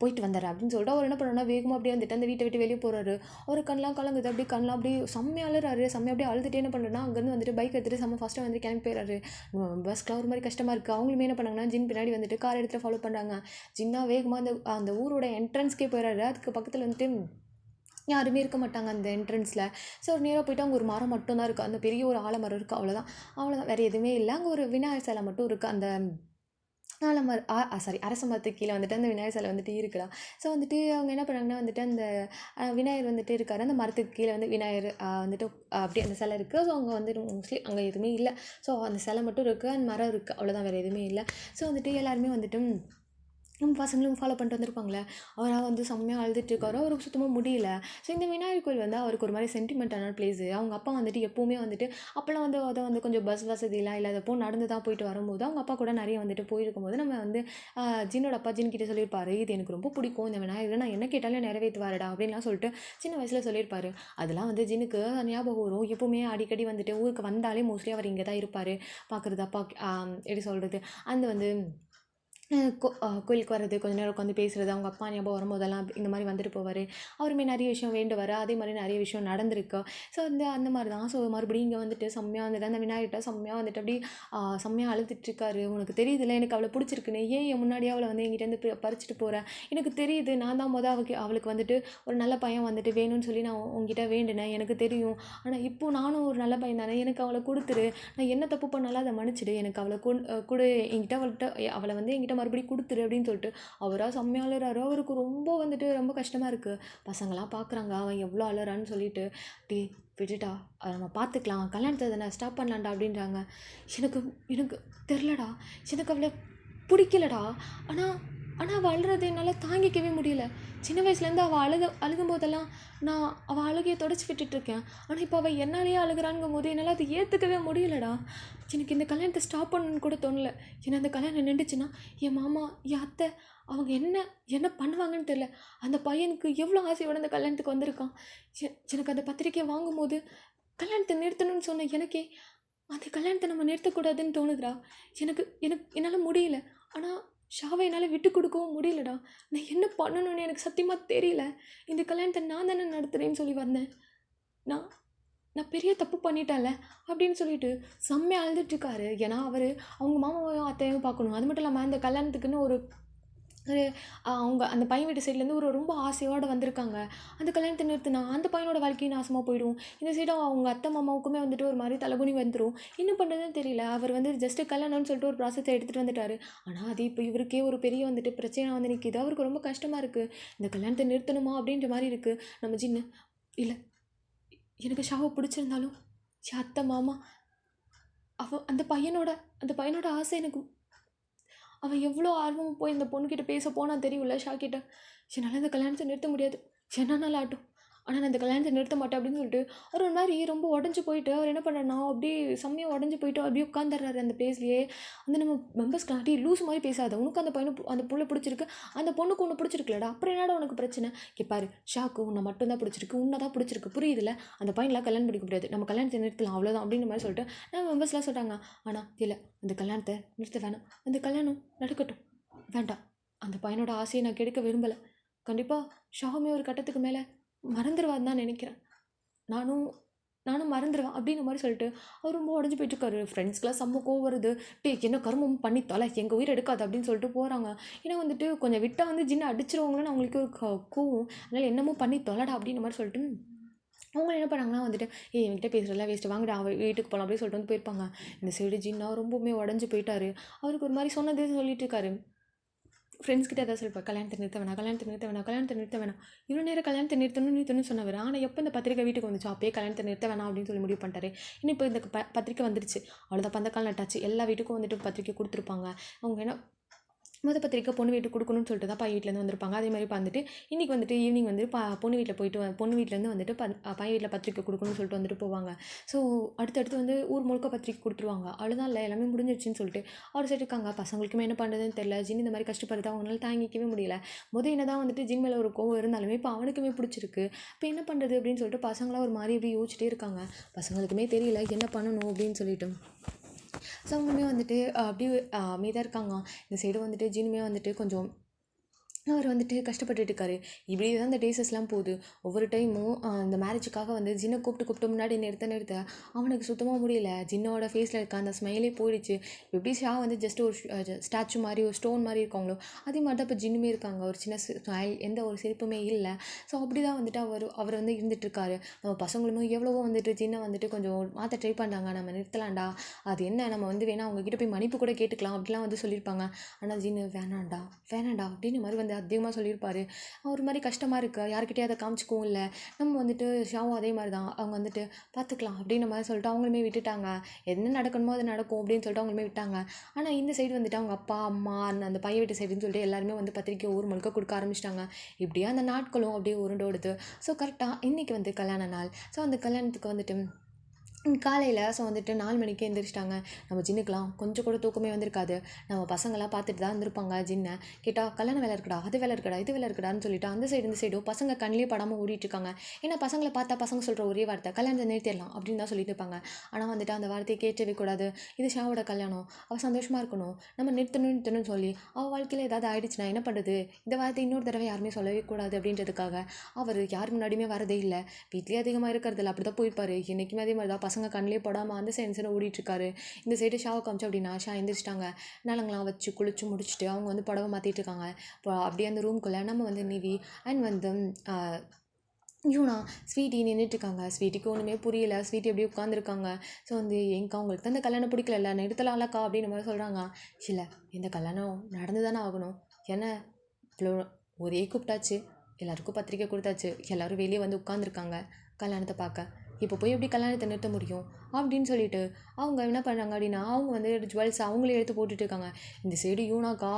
போயிட்டு வந்துடுறேன் அப்படின்னு சொல்லிட்டு அவர் என்ன பண்ணுறோன்னா வேகமாக அப்படியே வந்துட்டு அந்த வீட்டை விட்டு வெளியே போகிறாரு. அவர் கண்ணெலாம் கலங்குது, அப்படியே கண்ணெலாம் அப்படியே செம்மையாக அழுறாரு. செம்மையாக அப்படியே அழுதுட்டு என்ன பண்ணுறேன்னா அங்கேருந்து வந்துட்டு பைக் எடுத்துகிட்டு செம்ம ஃபாஸ்ட்டாக வந்து கிளம்பி போயிறாரு. பஸ்க்குலாம் ஒரு மாதிரி கஷ்டமாக இருக்குது. அவங்களுமே என்ன பண்ணாங்கன்னா ஜின் பின்னாடி வந்துட்டு கார் எடுத்துகிட்டு ஃபாலோ பண்ணுறாங்க. ஜின்னா வேகமாக அந்த ஊரோட என்ட்ரன்ஸ்க்கே போயிறாரு. அதுக்கு பக்கத்தில் வந்துட்டு யாருமே இருக்க மாட்டாங்க அந்த என்ட்ரன்ஸில். ஸோ ஒரு நேராக போய்ட்டு அங்கே ஒரு மரம் மட்டும் தான் இருக்குது, அந்த பெரிய ஒரு ஆலமரம் இருக்குது, அவ்வளோதான் வேறு எதுவுமே இல்லை. அங்கே ஒரு விநாயகர் சிலை மட்டும் இருக்குது. அந்த அரச மரத்துக்கு கீழே வந்துட்டு அந்த விநாயகர் சிலை வந்துட்டு இருக்குடா. ஸோ வந்துட்டு அவங்க என்ன பண்ணாங்கன்னா வந்துட்டு அந்த விநாயகர் வந்துட்டு இருக்காரு. அந்த மரத்துக்கு கீழே வந்து விநாயகர் வந்துட்டு அப்படியே அந்த சிலை இருக்குது. ஸோ அங்கே வந்துட்டு மோஸ்ட்லி அங்கே எதுவுமே இல்லை. ஸோ அந்த சிலை மட்டும் இருக்குது, அந்த மரம் இருக்குது, அவ்வளோதான் வேறு எதுவுமே இல்லை. ஸோ வந்துட்டு எல்லாருமே வந்துட்டு நம்ம பசங்களும் ஃபாலோ பண்ணிட்டு வந்திருப்பாங்களே, அவராக வந்து செம்மையாக அழுதுட்டுருக்காரு. அவருக்கு சுத்தமாக முடியல. ஸோ இந்த விநாயகர் கோயில் வந்து அவருக்கு ஒரு மாதிரி சென்டிமெண்ட்டான பிளேஸு. அவங்க அப்பா வந்துட்டு எப்போவுமே வந்துட்டு அப்போல்லாம் வந்து அதை வந்து கொஞ்சம் பஸ் வசதிலாம் இல்லாதப்போ நடந்து தான் போயிட்டு வரும்போது அவங்க அப்பா கூட நிறைய வந்துட்டு போயிருக்கும்போது நம்ம வந்து ஜின்னோட அப்பா ஜின்கிட்ட சொல்லியிருப்பாரு, இது எனக்கு ரொம்ப பிடிக்கும் இந்த விநாயகர், நான் என்ன கேட்டாலும் நிறைவேற்றுவாருடா அப்படின்லாம் சொல்லிட்டு சின்ன வயசில் சொல்லியிருப்பாரு. அதெல்லாம் வந்து ஜின்னுக்கு ஞாபகம் வரும். எப்போவுமே அடிக்கடி வந்துட்டு ஊருக்கு வந்தாலே மோஸ்ட்லி அவர் இங்கே தான் இருப்பார். பார்க்குறது அப்பா எப்படி சொல்கிறது, அந்த வந்து கோயிலுக்கு வர்றது, கொஞ்ச நேரம் உட்காந்து பேசுகிறது, அவங்க அப்பா ஞாபகம் வரும்போதெல்லாம் இந்த மாதிரி வந்துட்டு போவார். அவருமே நிறைய விஷயம் வேண்டுவார். அதே மாதிரி நிறைய விஷயம் நடந்திருக்கு. ஸோ அந்த மாதிரி தான். ஸோ மறுபடியும் இங்கே வந்துட்டு செம்மையாக வந்துட்டு அந்த விநாயகர்கிட்ட செம்மையாக வந்துட்டு அப்படி செம்மையாக அழுதுட்டுருக்காரு. உனக்கு தெரியுதுல்ல எனக்கு அவளை பிடிச்சிருக்குன்னு, ஏன் என் முன்னாடியே அவளை வந்து என்கிட்டேருந்து பறிச்சுட்டு போகிறேன், எனக்கு தெரியுது நான் தான் அவளுக்கு வந்துட்டு ஒரு நல்ல பையன் வந்துட்டு வேணும்னு சொல்லி நான் உங்ககிட்ட வேண்டினேன், எனக்கு தெரியும். ஆனால் இப்போது நானும் ஒரு நல்ல பையன் தானே, எனக்கு அவளை கொடுத்துரு, நான் என்ன தப்பு பண்ணாலும் அதை மன்னிச்சிடு, எனக்கு அவளை கொடு அவளை வந்து என்கிட்ட மறுபடியும் கொடுத்துரு அப்படின்னு சொல்லிட்டு அவராக செம்மையாக அழுறாரு. அவருக்கு ரொம்ப கஷ்டமாக இருக்குது. பசங்களாம் பார்க்குறாங்க அவன் எவ்வளோ அழுறான்னு சொல்லிட்டு, டே விட்டுட்டா, அதை நம்ம பார்த்துக்கலாம், கல்யாணத்தை தானே ஸ்டாப் பண்ணலான்டா அப்படின்றாங்க. எனக்கு எனக்கு தெரிலடா, எனக்கு அவளை பிடிக்கலடா. ஆனால் ஆனால் அவள் அழுறதை என்னால் தாங்கிக்கவே முடியல. சின்ன வயசுலேருந்து அவள் அழுகும் போதெல்லாம் நான் அவள் அழுகையை தொடச்சி விட்டுட்ருக்கேன். ஆனால் இப்போ அவள் என்னாலேயே அழுகிறான்ங்கும் போது என்னால் அதை ஏற்றுக்கவே முடியலடா. எனக்கு இந்த கல்யாணத்தை ஸ்டாப் பண்ணணுன்னு கூட தோணலை. ஏன்னா அந்த கல்யாணம் நின்றுச்சுன்னா என் மாமா, என் அத்தை, அவங்க என்ன பண்ணுவாங்கன்னு தெரில. அந்த பையனுக்கு எவ்வளோ ஆசையோடு அந்த கல்யாணத்துக்கு வந்திருக்கான். எனக்கு அந்த பத்திரிக்கையை வாங்கும்போது கல்யாணத்தை நிறுத்தணும்னு சொன்ன எனக்கே அந்த கல்யாணத்தை நம்ம நிறுத்தக்கூடாதுன்னு தோணுதுடா. என்னால் முடியல. ஆனால் ஷாவை என்னால் விட்டு கொடுக்கவும் முடியலடா. நான் என்ன பண்ணணும்னு எனக்கு சத்தியமாக தெரியல. இந்த கல்யாணத்தை நான் தானே நடத்துகிறேன்னு சொல்லி வந்தேன். நான் நான் பெரிய தப்பு பண்ணிட்டேன்ல அப்படின்னு சொல்லிட்டு செம்மையாக அழுதுட்டுருக்காரு. ஏன்னா அவங்க மாமாவையும் அத்தையும் பார்க்கணும். அது மட்டும் இல்லாமல் அந்த கல்யாணத்துக்குன்னு அவங்க அந்த பையன் வீட்டு சைட்லேருந்து ரொம்ப ஆசையோடு வந்திருக்காங்க. அந்த கல்யாணத்தை நிறுத்தினா அந்த பையனோட வாழ்க்கையும் நாசமாக போயிடும். இந்த சைடு அவங்க அத்தை மாமாவுக்குமே வந்துட்டு ஒரு மாதிரி தலைகுனி வந்துடும். என்ன பண்ணுறதுன்னு தெரியல. அவர் வந்து ஜஸ்ட்டு கல்யாணம்னு சொல்லிட்டு ஒரு ப்ராசஸை எடுத்துகிட்டு வந்துட்டார். ஆனால் அது இப்போ இவருக்கே ஒரு பெரிய வந்துட்டு பிரச்சனை வந்து நிற்கிது. அவருக்கு ரொம்ப கஷ்டமாக இருக்குது. இந்த கல்யாணத்தை நிறுத்தணுமா அப்படின்ற மாதிரி இருக்குது. நம்ம ஜின்னு இல்லை, எனக்கு ஷாவை பிடிச்சிருந்தாலும் என் அத்தை மாமா அந்த பையனோட ஆசை எனக்கு, அவன் எவ்வளோ ஆர்வம் போய் இந்த பொண்ணுக்கிட்ட பேச போனால் தெரியும்ல ஷாக்கிட்ட, என்னால் இந்த கல்யாணத்தை நிறுத்த முடியாது, என்னன்னாலும் ஆட்டும், ஆனால் நான் இந்த கல்யாணத்தை நிறுத்த மாட்டேன் அப்படின்னு சொல்லிட்டு அவர் ஒரு மாதிரி ரொம்ப உடஞ்சி போயிட்டு அவர் என்ன பண்ணுறேன்னா அப்படியே செம்மையாக உடஞ்சி போயிட்டு அப்படியே உட்காந்துடுறாரு அந்த பிளேஸ்லேயே. அந்த நம்ம மெம்பர்ஸ்க்கு அப்படியே லூஸ் மாதிரி பேசாத, உனக்கு அந்த பையனை அந்த புள்ள பிடிச்சிருக்கு, அந்த பொண்ணுக்கு ஒன்று பிடிச்சிருக்குலடா, அப்புறம் என்னடா உனக்கு பிரச்சனை, கேட்பாரு, ஷாக்கு உன்னை மட்டும் தான் பிடிச்சிருக்கு, உன்னை தான் பிடிச்சிருக்கு, புரியுதுல, அந்த பையன்லாம் கல்யாணம் பண்ணிக்க முடியாது, நம்ம கல்யாணத்தை நிறுத்தலாம் அவ்வளோதான் அப்படின்ற மாதிரி சொல்லிட்டு நம்ம மெம்பர்ஸ்லாம் சொல்லிட்டாங்க. ஆனால் இல்லை, அந்த கல்யாணத்தை நிறுத்த வேணாம், அந்த கல்யாணம் நடக்கட்டும், வேண்டாம், அந்த பையனோட ஆசையை நான் கெடுக்க விரும்பலை, கண்டிப்பாக ஷாவுமே ஒரு கட்டத்துக்கு மேலே மறந்துடுவான்னு தான் நினைக்கிறேன், நானும் மறந்துடுவேன் அப்படின்ற மாதிரி சொல்லிட்டு அவர் ரொம்ப உடஞ்சி போயிட்டுருக்காரு. ஃப்ரெண்ட்ஸ்க்கெலாம் செம்ம கோவம் வருது. டே என்ன கருமம் பண்ணி தொலை, எங்கள் உயிர் எடுக்காது அப்படின்னு சொல்லிட்டு போகிறாங்க. ஏன்னா வந்துட்டு கொஞ்சம் விட்டால் வந்து ஜின்னை அடிச்சிருவாங்களோன்னு அவங்களுக்கு ஒரு கோவம். அதனால் என்னமோ பண்ணி தொலைடா அப்படின்ற மாதிரி சொல்லிட்டு அவங்க என்ன பண்ணாங்கன்னா வந்துட்டு என்கிட்ட பேசுகிறதெல்லாம் வேஸ்ட்டு, வாங்கடா அவள் வீட்டுக்கு போகலாம் அப்படின்னு சொல்லிட்டு வந்து போயிருப்பாங்க. இந்த சைடு ஜின்னா ரொம்பவுமே உடஞ்சி போயிட்டாரு. அவருக்கு ஒரு மாதிரி சொன்னதே சொல்லிட்டு இருக்காரு. ஃப்ரெண்ட்ஸ் கிட்ட எதாவது சொல்லிப்பா, கல்யாணத்தை நிறுத்த வேணாம், இவ்வளோ நேரம் கல்யாணத்தை நிறுத்தணும்னு சொன்னவர். ஆனால் எப்போ இந்த பத்திரிக்கை வீட்டுக்கு வந்துச்சு அப்பயே கல்யாணத்தை நிறுத்த வேணாம் அப்படின்னு சொல்லி முடிவு பண்ணிட்டாரு. இன்னும் இப்போ இந்த பத்திரிக்கை வந்துருச்சு, அவ்வளோதான், பந்தக்கால் நட்டாச்சு, எல்லா வீட்டுக்கும் வந்துட்டு பத்திரிக்கை கொடுத்துருப்பாங்க. அவங்க என்ன பத்திரிக்கை பொண்ணு வீட்டுக்கு கொடுக்கணும்னு சொல்லிட்டு தான் பையன் வீட்டிலேருந்து வந்திருப்பாங்க. அதே மாதிரி வந்துட்டு இன்றைக்கி வந்துட்டு ஈவினிங் வந்து பொண்ணு வீட்டில் போயிட்டு பொண்ணு வீட்டிலேருந்து வந்துட்டு பையன் வீட்டில் பத்திரிக்கை கொடுக்கணும்னு சொல்லிட்டு வந்துட்டு போவாங்க. ஸோ அடுத்தடுத்து வந்து ஊர் முழுக்க பத்திரிக்கை கொடுத்துருவாங்க. அவ்வளோதான், இல்லை எல்லாமே முடிஞ்சிருச்சுன்னு சொல்லிட்டு அவர் சைடு இருக்காங்க. பசங்களுக்குமே என்ன பண்ணுறதுன்னு தெரியல. ஜின் இந்த மாதிரி கஷ்டப்படுறது அவங்களால தாங்கிக்கவே முடியல. என்ன தான் வந்துட்டு ஜின் மேலே ஒரு கோவம் இருந்தாலுமே இப்போ அவனுக்குமே பிடிச்சிருக்கு. இப்போ என்ன பண்ணுறது அப்படின்னு சொல்லிட்டு பசங்களாம் ஒரு மாதிரி எப்படி யோசிச்சுட்டே இருக்காங்க. பசங்களுக்குமே தெரியல என்ன பண்ணணும் அப்படின்னு சொல்லிட்டு. ஸோ அவங்களுமே வந்துட்டு அப்படியே அமைதியாக இருக்காங்க. இந்த சைடு வந்துட்டு ஜின்னுமே வந்துட்டு கொஞ்சம் அவர் வந்துட்டு கஷ்டப்பட்டுட்டு இருக்காரு. இப்படி தான் இந்த டேஸஸ்லாம் போகுது. ஒவ்வொரு டைமும் இந்த மேரேஜுக்காக வந்து ஜின்னை கூப்பிட்டு முன்னாடி நிறுத்த அவனுக்கு சுத்தமாக முடியல. ஜின்னோட ஃபேஸில் இருக்க அந்த ஸ்மைலே போயிடுச்சு. எப்படி ஷா வந்து ஜஸ்ட் ஒரு ஸ்டாச்சு மாதிரி ஒரு ஸ்டோன் மாதிரி இருக்காங்களோ அதே மாதிரி தான் இப்போ ஜின்னுமே இருக்காங்க. ஒரு சின்ன ஸ்மைல், எந்த ஒரு சிரிப்புமே இல்லை. ஸோ அப்படி தான் வந்துட்டு அவர் வந்து இருந்துகிட்ருக்காரு. நம்ம பசங்களுமே எவ்வளவோ வந்துட்டு ஜின்னை வந்துட்டு கொஞ்சம் மாற்ற ட்ரை பண்ணாங்க, நம்ம நிறுத்தலாம்டா, அது என்ன நம்ம வந்து வேணா அவங்கக்கிட்ட போய் மன்னிப்பு கூட கேட்டுக்கலாம் அப்படிலாம் வந்து சொல்லியிருப்பாங்க. ஆனால் ஜின்னு வேணாண்டா அப்படின்னு மாதிரி வந்து அதிகமாக சொல்லியிருப்பார். ஒரு மாதிரி கஷ்டமாக இருக்குது, யார்கிட்டயும் அதை காமிச்சிக்கவும் இல்லை. நம்ம வந்துட்டு ஷாவும் அதே மாதிரி தான், அவங்க வந்துட்டு பார்த்துக்கலாம் அப்படின்ற மாதிரி சொல்லிட்டு அவங்களுமே விட்டுட்டாங்க. என்ன நடக்கணுமோ அது நடக்கும் அப்படின்னு சொல்லிட்டு அவங்களுமே விட்டாங்க. ஆனால் இந்த சைடு வந்துட்டு அவங்க அப்பா அம்மா அந்த பையன் வீட்டு சைடுன்னு சொல்லிட்டு எல்லாருமே வந்து பத்திரிக்கை ஊர் முழுக்க கொடுக்க ஆரம்பிச்சிட்டாங்க. இப்படியே அந்த நாட்களும் அப்படியே உருண்டோடுது. ஸோ கரெக்டாக இன்றைக்கி வந்து கல்யாண நாள். ஸோ அந்த கல்யாணத்துக்கு வந்துட்டு காலையில் வந்துட்டு 4 மணிக்கு எழுந்திரிச்சிட்டாங்க. நம்ம ஜின்னுக்கெலாம் கொஞ்சம் கூட தூக்கமே வந்திருக்காது. நம்ம பசங்களாம் பார்த்துட்டு தான் இருந்திருப்பாங்க ஜின்னை. கேட்டால் கல்யாண வேலை இருக்குடா, அது வேலை இருக்குடா, இது வேலை இருக்குடான்னு சொல்லிட்டு அந்த சைடு இந்த சைடும் பசங்க கண்ணிலே படாமல் ஓடிட்டுருக்காங்க. ஏன்னா பசங்களை பார்த்தா பசங்க சொல்கிற ஒரே வார்த்தை கல்யாணத்தை நிறுத்திடலாம் அப்படின்னு தான் சொல்லிட்டு இருப்பாங்க. ஆனால் வந்துட்டு அந்த வார்த்தையை கேட்கவே கூடாது. இது ஷாவோட கல்யாணம், அவள் சந்தோஷமாக இருக்கணும், நம்ம நிறுத்தணும்னு சொல்லி அவள் வாழ்க்கையில் ஏதாவது ஆயிடுச்சுன்னா என்ன பண்ணுறது, இந்த வார்த்தை இன்னொரு தடவை யாருமே சொல்லவே கூடாது அப்படின்றதுக்காக அவர் யார் முன்னாடியுமே வரதே இல்லை. வீட்லேயே அதிகமாக இருக்கிறதில்ல, அப்படி தான் போயிருப்பார். என்றைக்குமே அதே மாதிரி தான் பசங்க கண்ணிலே படாமல் அந்த சைடு ஓடிட்டுருக்காரு. இந்த சைடு ஷாவை காமிச்சு அப்படின்னா ஷா எந்திரிச்சிட்டாங்க. நலங்களாம் வச்சு குளிச்சு முடிச்சுட்டு அவங்க வந்து புடவை மாற்றிட்டு இருக்காங்க. இப்போ அப்படியே அந்த ரூம்குள்ளே நம்ம வந்து நிவி அண்ட் வந்து யூனா ஸ்வீட்டி நின்றுட்டுருக்காங்க. ஸ்வீட்டிக்கு ஒன்றுமே புரியல. ஸ்வீட்டி அப்படியே உட்காந்துருக்காங்க. ஸோ வந்து எங்கக்கா உங்களுக்கு தான் இந்த கல்யாணம் பிடிக்கல, நிறுத்தலாம்லக்கா அப்படின்னு மாதிரி சொல்கிறாங்க. இல்லை, இந்த கல்யாணம் நடந்து தானே ஆகணும். என்ன இவ்வளோ ஒரே கூப்பிட்டாச்சு, எல்லாருக்கும் பத்திரிக்கை கொடுத்தாச்சு, எல்லோரும் வெளியே வந்து உட்காந்துருக்காங்க கல்யாணத்தை பார்க்க. இப்போ போய் எப்படி கல்யாணத்தை நிறுத்த முடியும் அப்படின்னு சொல்லிட்டு அவங்க என்ன பண்ணுறாங்க அப்படின்னா அவங்க வந்து ஜுவல்ஸ் அவங்களே எடுத்து போட்டுட்டு இருக்காங்க. இந்த சைடு யூனாக்கா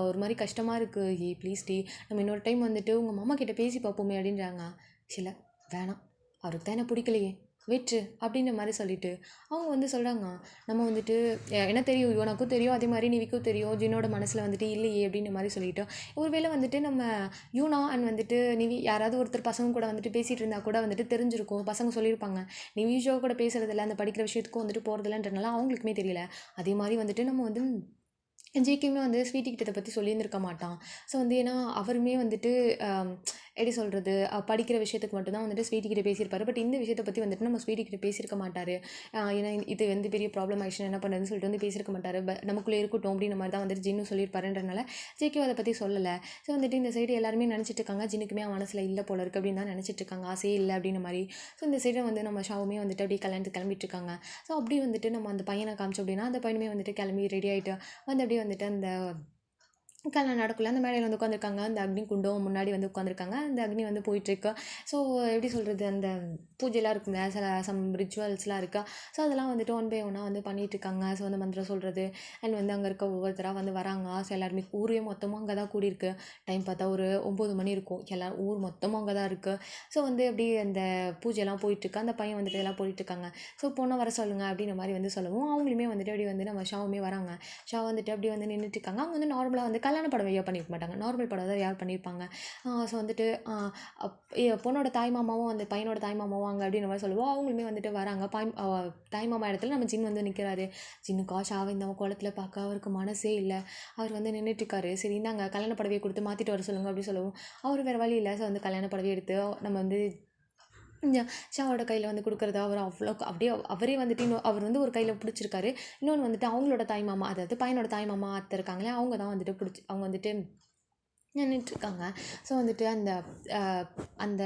ஒரு மாதிரி கஷ்டமாக இருக்குது. ப்ளீஸ் டி, நம்ம இன்னொரு டைம் வந்துட்டு உங்கள் மாமா கிட்டே பேசி பார்ப்போமே அப்படின்றாங்க. இல்லை வேணாம், அவருக்கு தான் என்ன பிடிக்கலையே, வெற்று அப்படின்ற மாதிரி சொல்லிட்டு அவங்க வந்து சொல்கிறாங்க. நம்ம வந்துட்டு என்ன தெரியும், யுவனாக்கும் தெரியும், அதே மாதிரி நிவிக்கும் தெரியும், ஜின்னோட மனசில் வந்துட்டு இல்லையே அப்படின்ற மாதிரி சொல்லிட்டு ஒருவேளை வந்துட்டு நம்ம யூனா அண்ட் வந்துட்டு நிவி யாராவது ஒருத்தர் பசங்க கூட வந்துட்டு பேசிகிட்டு இருந்தால் கூட வந்துட்டு தெரிஞ்சிருக்கும். பசங்க சொல்லியிருப்பாங்க நிவி ஷோ கூட பேசுறதில்ல, அந்த படிக்கிற விஷயத்துக்கும் வந்துட்டு போகிறதில்லன்றனால அவங்களுக்குமே தெரியல. அதே மாதிரி வந்துட்டு நம்ம வந்து ஜேகேயுமே வந்து ஸ்வீட்டி கிட்ட இதை பற்றி சொல்லியிருந்திருக்க மாட்டான். ஸோ வந்து ஏன்னா அவருமே வந்துட்டு எப்படி சொல்கிறது, படிக்கிற விஷயத்துக்கு மட்டும்தான் வந்துட்டு ஸ்வீட்டி கிட்ட பேசியிருப்பாரு. பட் இந்த விஷயத்தை பற்றி வந்துட்டு நம்ம ஸ்வீட்டி கிட்ட பேசியிருக்க மாட்டார். ஏன்னா இது வந்து பெரிய ப்ராப்ளம் ஆயிடுச்சுன்னு என்ன பண்ணுறதுன்னு சொல்லிட்டு வந்து பேசியிருக்க மாட்டார். நமக்குள்ளே இருக்கட்டும் அப்படின்ற மாதிரி தான் வந்துட்டு ஜின்னு சொல்லியிருப்பாருன்றனால ஜேகே அதை பற்றி சொல்லலை. ஸோ வந்துட்டு இந்த சைடு எல்லாருமே நினச்சிட்டு இருக்காங்க ஜின்னுக்குமே அவன் மனசில் இல்லை போல இருக்குது அப்படின்னு தான் நினச்சிட்டு இருக்காங்க, ஆசையே இல்லை அப்படின்ற மாதிரி. ஸோ இந்த சைடு வந்து நம்ம ஷாவுமே வந்துட்டு அப்படியே கல்யாணத்துக்கு கிளம்பிட்டு இருக்காங்க. ஸோ அப்படி வந்துட்டு நம்ம அந்த பையனை காமிச்சோம் அப்படின்னா அந்த பையனுமே வந்துட்டு கிளம்பி ரெடி ஆகிட்டு வந்து அப்படியே வந்துட்டு அந்த கல்யாணம் நடக்குள்ள அந்த மேடையில் வந்து உட்காந்துருக்காங்க. அந்த அக்னி குண்டம் முன்னாடி வந்து உட்காந்துருக்காங்க. அந்த அக்னி வந்து போயிட்டுருக்கு. ஸோ எப்படி சொல்கிறது, அந்த பூஜைலாம் இருக்குங்க, சில சம் ரிச்சுவல்ஸ்லாம் இருக்கா. ஸோ அதெல்லாம் வந்துட்டு ஒன் பை ஒன்னாக வந்து பண்ணிகிட்ருக்காங்க. ஸோ அந்த மந்திரம் சொல்கிறது அண்ட் வந்து அங்கே இருக்க ஒவ்வொருத்தராக வந்து வராங்க. ஸோ எல்லாருமே ஊரே மொத்தமாக அங்கே தான் கூடியிருக்கு. டைம் பார்த்தா ஒரு 9 மணி இருக்கும். எல்லோரும் ஊர் மொத்தமாக அங்கே தான் இருக்குது. ஸோ வந்து எப்படி அந்த பூஜைலாம் போயிட்டுருக்கு. அந்த பையன் வந்துட்டு எல்லாம் போயிட்டுருக்காங்க. ஸோ பொண்ணை வர சொல்லுங்கள் அப்படின்ற மாதிரி வந்து சொல்லவும் அவங்களுமே வந்துட்டு அப்படி வந்து நம்ம ஷாவுமே வராங்க. ஷா வந்துட்டு அப்படி வந்து நின்றுட்டுருக்காங்க. அவங்க வந்து நார்மலாக வந்து கல்யாண படம் ஐயா பண்ணியிருக்க மாட்டாங்க, நார்மல் படம் தான் யார் பண்ணியிருப்பாங்க. ஸோ வந்துட்டு பொண்ணோட தாய் மாமாவும் அந்த பையனோட தாய் மாமாவும் அங்கே அப்படின்ற மாதிரி சொல்லுவோம். அவங்களுமே வந்துட்டு வராங்க. தாய் மாமா இடத்துல நம்ம ஜின் வந்து நிற்கிறாரு. ஜின்னுக்கா ஷாவை இந்த குளத்தில் பார்க்க அவருக்கு மனசே இல்லை. அவர் வந்து நின்றுட்டுருக்காரு. சரி இந்தாங்க கல்யாண புடவையை கொடுத்து மாற்றிட்டு வர சொல்லுங்கள் அப்படின்னு சொல்லுவோம். அவர் வேறு வழி இல்லை. ஸோ வந்து கல்யாண புடவையை எடுத்து நம்ம வந்து ஷாவோட கையில் வந்து கொடுக்குறது. அவர் அவ்வளோ அப்படியே அவரே வந்துட்டு அவர் வந்து ஒரு கையில் பிடிச்சிருக்காரு. இன்னொன்று வந்துட்டு அவங்களோட தாய் மாமா, அதாவது பையனோட தாய் மாமா அத்தை இருக்காங்களே, அவங்க தான் வந்துட்டு அவங்க வந்துட்டு நின்றுட்டுருக்காங்க. ஸோ வந்துட்டு அந்த அந்த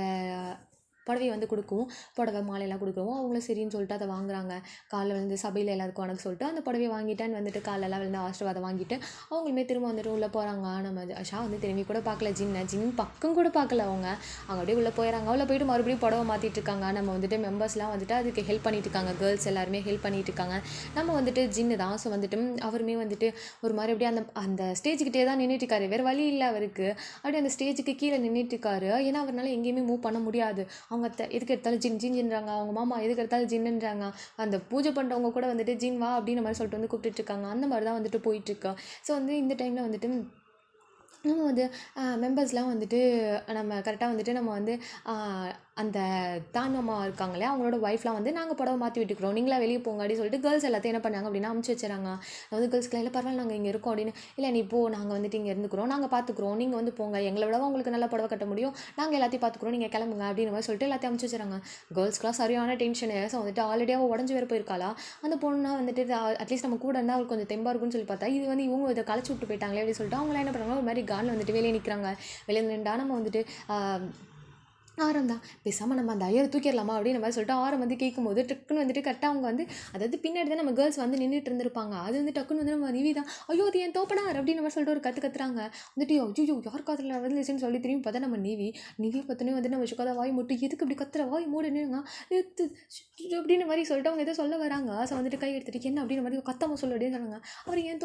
புடவையை வந்து கொடுக்கவும், புடவை மாலையெல்லாம் கொடுக்கவும் அவங்களும் சரின்னு சொல்லிட்டு அதை வாங்குறாங்க. காலைல விழுந்து சபையில் எல்லாருக்கும் வணக்கம் சொல்லிட்டு அந்த புடவையை வாங்கிட்டேன்னு வந்துட்டு காலெல்லாம் விழுந்து ஆசீர்வாதம் வாங்கிட்டு அவங்களுமே திரும்ப வந்துட்டு உள்ளே போகிறாங்க. நம்ம ஷா வந்து திரும்பி கூட பார்க்கல ஜின் பக்கம் கூட பார்க்கல. அவங்க அப்படியே உள்ளே போயிடறாங்க. உள்ளே போயிட்டு மறுபடியும் புடவை மாற்றிட்டு இருக்காங்க. நம்ம வந்துட்டு மெம்பர்ஸ்லாம் வந்துட்டு அதுக்கு ஹெல்ப் பண்ணிட்டு இருக்காங்க. கேர்ள்ஸ் எல்லாருமே ஹெல்ப் பண்ணிட்டு இருக்காங்க. நம்ம வந்துட்டு ஜின்னு தான். ஸோ வந்துட்டு அவருமே வந்துட்டு ஒரு மாதிரி அப்படியே அந்த ஸ்டேஜுக்கிட்டே தான் நின்றுட்டு இருக்காரு. வேறு வழி இல்லை அவருக்கு. அப்படியே அந்த ஸ்டேஜுக்கு கீழே நின்றுட்டு இருக்காரு. ஏன்னா அவரால் எங்கேயுமே மூவ் பண்ண முடியாது. அவங்க எதுக்கு எடுத்தாலும் ஜின்ன்றாங்க. அவங்க மாமா எதுக்கு எடுத்தாலும் ஜின்னுன்றாங்க. அந்த பூஜை பண்ணுறவங்க கூட வந்துட்டு ஜின் வா அப்படின்ற மாதிரி சொல்லிட்டு வந்து கூப்பிட்டுட்டு இருக்காங்க. அந்த மாதிரி தான் வந்துட்டு போயிட்டுருக்கு. ஸோ வந்து இந்த டைமில் வந்துட்டு நம்ம வந்து மெம்பர்ஸ்லாம் வந்துட்டு நம்ம கரெக்டாக வந்துட்டு நம்ம வந்து அந்த தாய்மாமா இருக்காங்களே அவங்களோட ஒய்ஃப்லாம் வந்து நாங்கள் புடவை மாற்றி விட்டுக்கிறோம், நீங்களாம் வெளியே போங்க அப்படின்னு சொல்லிட்டு கேர்ள்ஸ் எல்லாத்தையும் என்ன பண்ணாங்க அப்படின்னா அமுச்சு வச்சுறாங்க. வந்து கேர்ள்ஸ்க்குலாம் இல்லை பரவாயில்ல நாங்கள் இங்கே இருக்கோம் அப்படின்னு. இல்லை நீ போ, நாங்கள் வந்துட்டு இங்கே இருந்துக்கிறோம், நாங்கள் பார்த்துக்குறோம், நீங்கள் வந்து போங்க, எங்களை விட உங்களுக்கு நல்லா புடவை கட்ட முடியும், நாங்கள் எல்லாத்தையும் பார்த்துக்குறோம், நீங்கள் கிளம்புங்க அப்படின்னு மாதிரி சொல்லிட்டு எல்லாத்தையும் அமுச்சு வச்சுறாங்க. கேர்ள்ஸ்க்குலாம் சரியான டென்ஷனு. ஸோ வந்துட்டு ஆல்ரெடி அவள் உடஞ்சி வேறு போயிருக்காளா. அந்த பொண்ணா வந்துட்டு அட்லீஸ்ட் நம்ம கூட இருந்தால் அவளுக்கு கொஞ்சம் தெம்பாக இருக்குன்னு சொல்லி பார்த்தா இது வந்து இவங்க இதை களைச்சி விட்டு போயிட்டாங்களே அப்படின்னு சொல்லிட்டு அவங்களாம் என்ன பண்ணுறாங்க, ஒரு மாதிரி காலில் வந்துட்டு வெளியே நிற்கிறாங்க. வெளியே நின்றா நம்ம வந்துட்டு ஆரம் தான் பேசாமல் நம்ம அந்த ஐயரை தூக்கிடலாமா அப்படின்னு மாதிரி சொல்லிட்டு ஆரம் வந்து கேட்கும்போது டக்குன்னு வந்துட்டு கரெக்டாக அவங்க வந்து அதாவது பின்னாடி தான் நம்ம கேர்ள்ஸ் வந்து நின்றுட்டு இருந்திருப்பாங்க. அது வந்து டக்குன்னு வந்து நம்ம நிவி தான் ஐயோ அது என் தோப்பனார் அப்படின்னு நம்ம சொல்லிட்டு ஒரு கற்றுறாங்க. வந்துட்டு ஐயோ யார் காதில் வந்துச்சுன்னு சொல்லி திரும்பி பார்த்தா நம்ம நிவி பார்த்தோன்னே வந்து நம்ம சுக்காத வாய் மூட்டு எதுக்கு இப்படி கத்துற வாய் மூடுங்க அப்படின்னு மாதிரி சொல்லிட்டு அவங்க எதோ சொல்ல வராங்க. ஸோ வந்துட்டு கை எடுத்துட்டு என்ன அப்படின்னு மாதிரி கத்தாம சொல்ல அப்படின்னு சொன்னாங்க. அவர் என்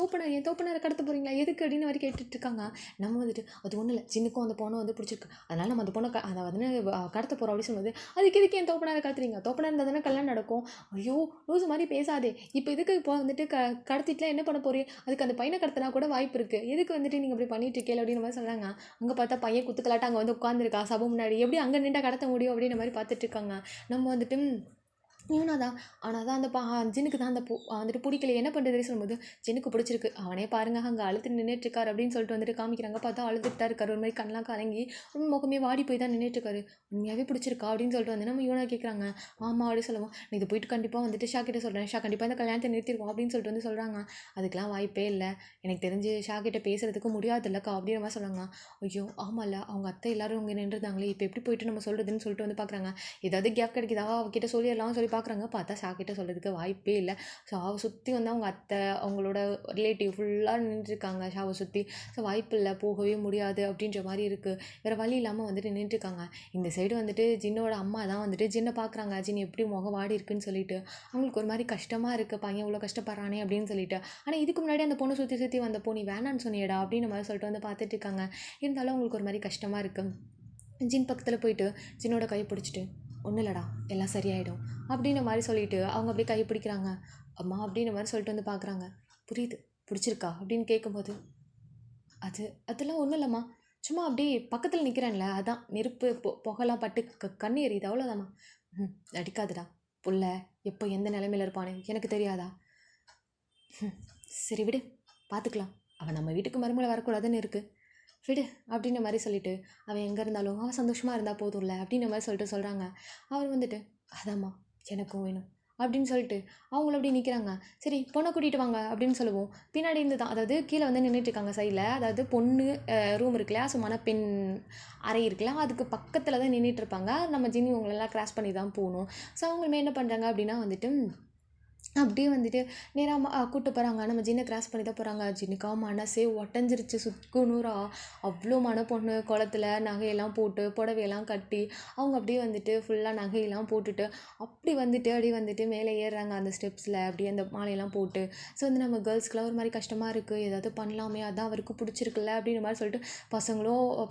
தோப்பனாரை கடத்த போகிறீங்களா எதுக்கு அப்படின்னு மாதிரி கேட்டுட்டு இருக்காங்க. நம்ம வந்துட்டு அது ஒன்றும் இல்லை, சின்னுக்கும் அந்த பொண்ணை வந்து பிடிச்சிருக்கு, அதனால் நம்ம அந்த பொண்ணை அதை வந்து கடத்த போகிறோம் அப்படின்னு சொல்லும்போது, அதுக்கு எதுக்கு என் தோப்பனாரை கடத்துறீங்க? தோப்பனாக இருந்தால் தானே கல்யாணம் நடக்கும். ஐயோ லூசு மாதிரி பேசாதே, இப்போ இதுக்கு இப்போ வந்துட்டு கடத்திட்டுலாம் என்ன பண்ண போறீங்க? அதுக்கு அந்த பையனை கடத்தினா கூட வாய்ப்பு இருக்குது, எதுக்கு வந்துட்டு நீங்கள் அப்படி பண்ணிட்டு இருக்கீங்க அப்படின்ற மாதிரி சொல்கிறாங்க. அங்கே பார்த்தா பையன் குத்துக்கலாட்ட அங்கே வந்து உட்காந்துருக்கா சபை முன்னாடி, எப்படி அங்கே நின்றா கடத்த முடியும் அப்படின்ற மாதிரி பார்த்துட்டு இருக்காங்க. நம்ம வந்துட்டு இவனா தான். ஆனால் தான் அந்த ஜின்னுக்கு தான் அந்த வந்துட்டு பிடிக்கல. என்ன பண்ணுறதுன்னு சொல்லும்போது, ஜின்னுக்கு பிடிச்சிருக்கு, அவனே பாருங்க அங்கே அழுத்து நின்றுட்டுருக்காரு அப்படின்னு சொல்லிட்டு வந்துட்டு காமிக்கிறாங்க. பார்த்தா அழுதுட்டு தான் இருக்காரு, ஒரு மாதிரி கண்ணெலாம் கலங்கி முகமே வாடி போய் தான் நின்றுட்டுருக்காரு. உண்மையாகவே பிடிச்சிருக்கா அப்படின்னு சொல்லிட்டு வந்து நம்ம இவனா கேட்குறாங்க. ஆமாம் அப்படின்னு சொல்லுவோம். நான் இது போயிட்டு கண்டிப்பாக வந்துட்டு ஷா கிட்ட சொல்கிறேன், ஷா கண்டிப்பாக இந்த கல்யாணத்தை நிறுத்திடுவோம் அப்படின்னு சொல்லிட்டு வந்து சொல்கிறாங்க. அதுக்கெலாம் வாய்ப்பே இல்லை, எனக்கு தெரிஞ்சு ஷா கிட்ட பேசுகிறதுக்கு முடியாது இல்லைக்கா அப்படின்ற மாதிரி சொல்கிறாங்க. ஐயோ ஆமாம்ல, அவங்க அத்தை எல்லோரும் இங்கே நின்றுதாங்களே, இப்போ எப்படி போயிட்டு நம்ம சொல்கிறதுன்னு சொல்லிட்டு வந்து பார்க்குறாங்க. ஏதாவது கேப் கிடைக்குதா அவகிட்ட சொல்லிடலாம் சொல்லி பார்க்குறாங்க. பார்த்தா ஷாக்கிட்ட சொல்கிறதுக்கு வாய்ப்பே இல்லை. ஷாவை சுற்றி வந்து அவங்க அத்தை அவங்களோட ரிலேட்டிவ் ஃபுல்லாக நின்றுருக்காங்க ஷாவை சுற்றி. ஸோ வாய்ப்பு இல்லை, போகவே முடியாது அப்படின்ற மாதிரி இருக்குது. வேறு வழி இல்லாமல் வந்துட்டு நின்றுருக்காங்க. இந்த சைடு வந்துட்டு ஜின்னோட அம்மா தான் வந்துட்டு ஜின்னை பார்க்குறாங்க. ஜின் எப்படி முகம் வாடி இருக்குன்னு சொல்லிட்டு அவங்களுக்கு ஒரு மாதிரி கஷ்டமாக இருக்குது, பையன் இவ்வளோ கஷ்டப்படுறானே அப்படின்னு சொல்லிட்டு. ஆனால் இதுக்கு முன்னாடி அந்த பொண்ணு சுற்றி சுற்றி வந்த நீ வேணான்னு சொன்னியடா அப்படின்னு மாதிரி சொல்லிட்டு வந்து பார்த்துட்டு இருக்காங்க. இருந்தாலும் அவங்களுக்கு ஒரு மாதிரி கஷ்டமாக இருக்குது. ஜின் பக்கத்தில் போயிட்டு ஜின்னோட கையை பிடிச்சிட்டு, ஒன்றும் இல்லைடா எல்லாம் சரியாயிடும் அப்படின்ற மாதிரி சொல்லிட்டு அவங்க அப்படியே கை பிடிக்கிறாங்க. அம்மா அப்படின்ற மாதிரி சொல்லிட்டு வந்து பார்க்குறாங்க. புரியுது, பிடிச்சிருக்கா அப்படின்னு கேட்கும்போது, அதெல்லாம் ஒன்றும் இல்லைம்மா, சும்மா அப்படியே பக்கத்தில் நிற்கிறேன்ல அதான், நெருப்பு புகைலாம் பட்டு கண்ணு எரியுது அவ்வளோதாம்மா. அடிக்காதுடா, புள்ள எப்போ எந்த நிலைமையில் இருப்பானு எனக்கு தெரியாதா? சரி விடு, பார்த்துக்கலாம், அவன் நம்ம வீட்டுக்கு மறுமலை வரக்கூடாதுன்னு இருக்குது, விடு அப்படின்ற மாதிரி சொல்லிவிட்டு, அவன் எங்கே இருந்தாலும் அவன் சந்தோஷமாக இருந்தால் போதும்ல அப்படின்ற மாதிரி சொல்கிறாங்க. அவர் வந்துட்டு, அதாம்மா எனக்கும் வேணும் அப்படின்னு சொல்லிட்டு அவங்கள அப்படி நிற்கிறாங்க. சரி பொண்ணை கூட்டிகிட்டு வாங்க அப்படின்னு சொல்லுவோம். பின்னாடி இருந்து தான், அதாவது கீழே வந்து நின்றுட்டுருக்காங்க சைடில், அதாவது பொண்ணு ரூம் இருக்குல்லையா, சும்மான பெண் அறை இருக்குல்ல, அதுக்கு பக்கத்தில் தான் நின்றுட்டுருப்பாங்க. நம்ம ஜின்னி இவங்களெல்லாம் கிராஸ் பண்ணி தான் போகணும். ஸோ அவங்களுமே என்ன பண்ணுறாங்க அப்படின்னா வந்துட்டு அப்படியே வந்துட்டு நேராக கூப்பிட்டு போகிறாங்க. நம்ம ஜின்னை கிராஸ் பண்ணி தான் போகிறாங்க. ஜின்னுக்கா மனசே ஒட்டஞ்சிருச்சு சுக்குநூறா. அவ்வளோ பொண்ணு குளத்துல நகையெல்லாம் போட்டு புடவையெல்லாம் கட்டி அவங்க அப்படியே வந்துட்டு ஃபுல்லாக நகையெல்லாம் போட்டுட்டு அப்படியே வந்துட்டு மேலே ஏறுறாங்க அந்த ஸ்டெப்ஸில், அப்படியே அந்த மாலையெல்லாம் போட்டு. ஸோ வந்து நம்ம கேர்ள்ஸ்க்கெலாம் ஒரு மாதிரி கஷ்டமாக இருக்குது, ஏதாவது பண்ணலாமே, அதான் அவருக்கு பிடிச்சிருக்குல்ல அப்படின்ற மாதிரி சொல்லிட்டு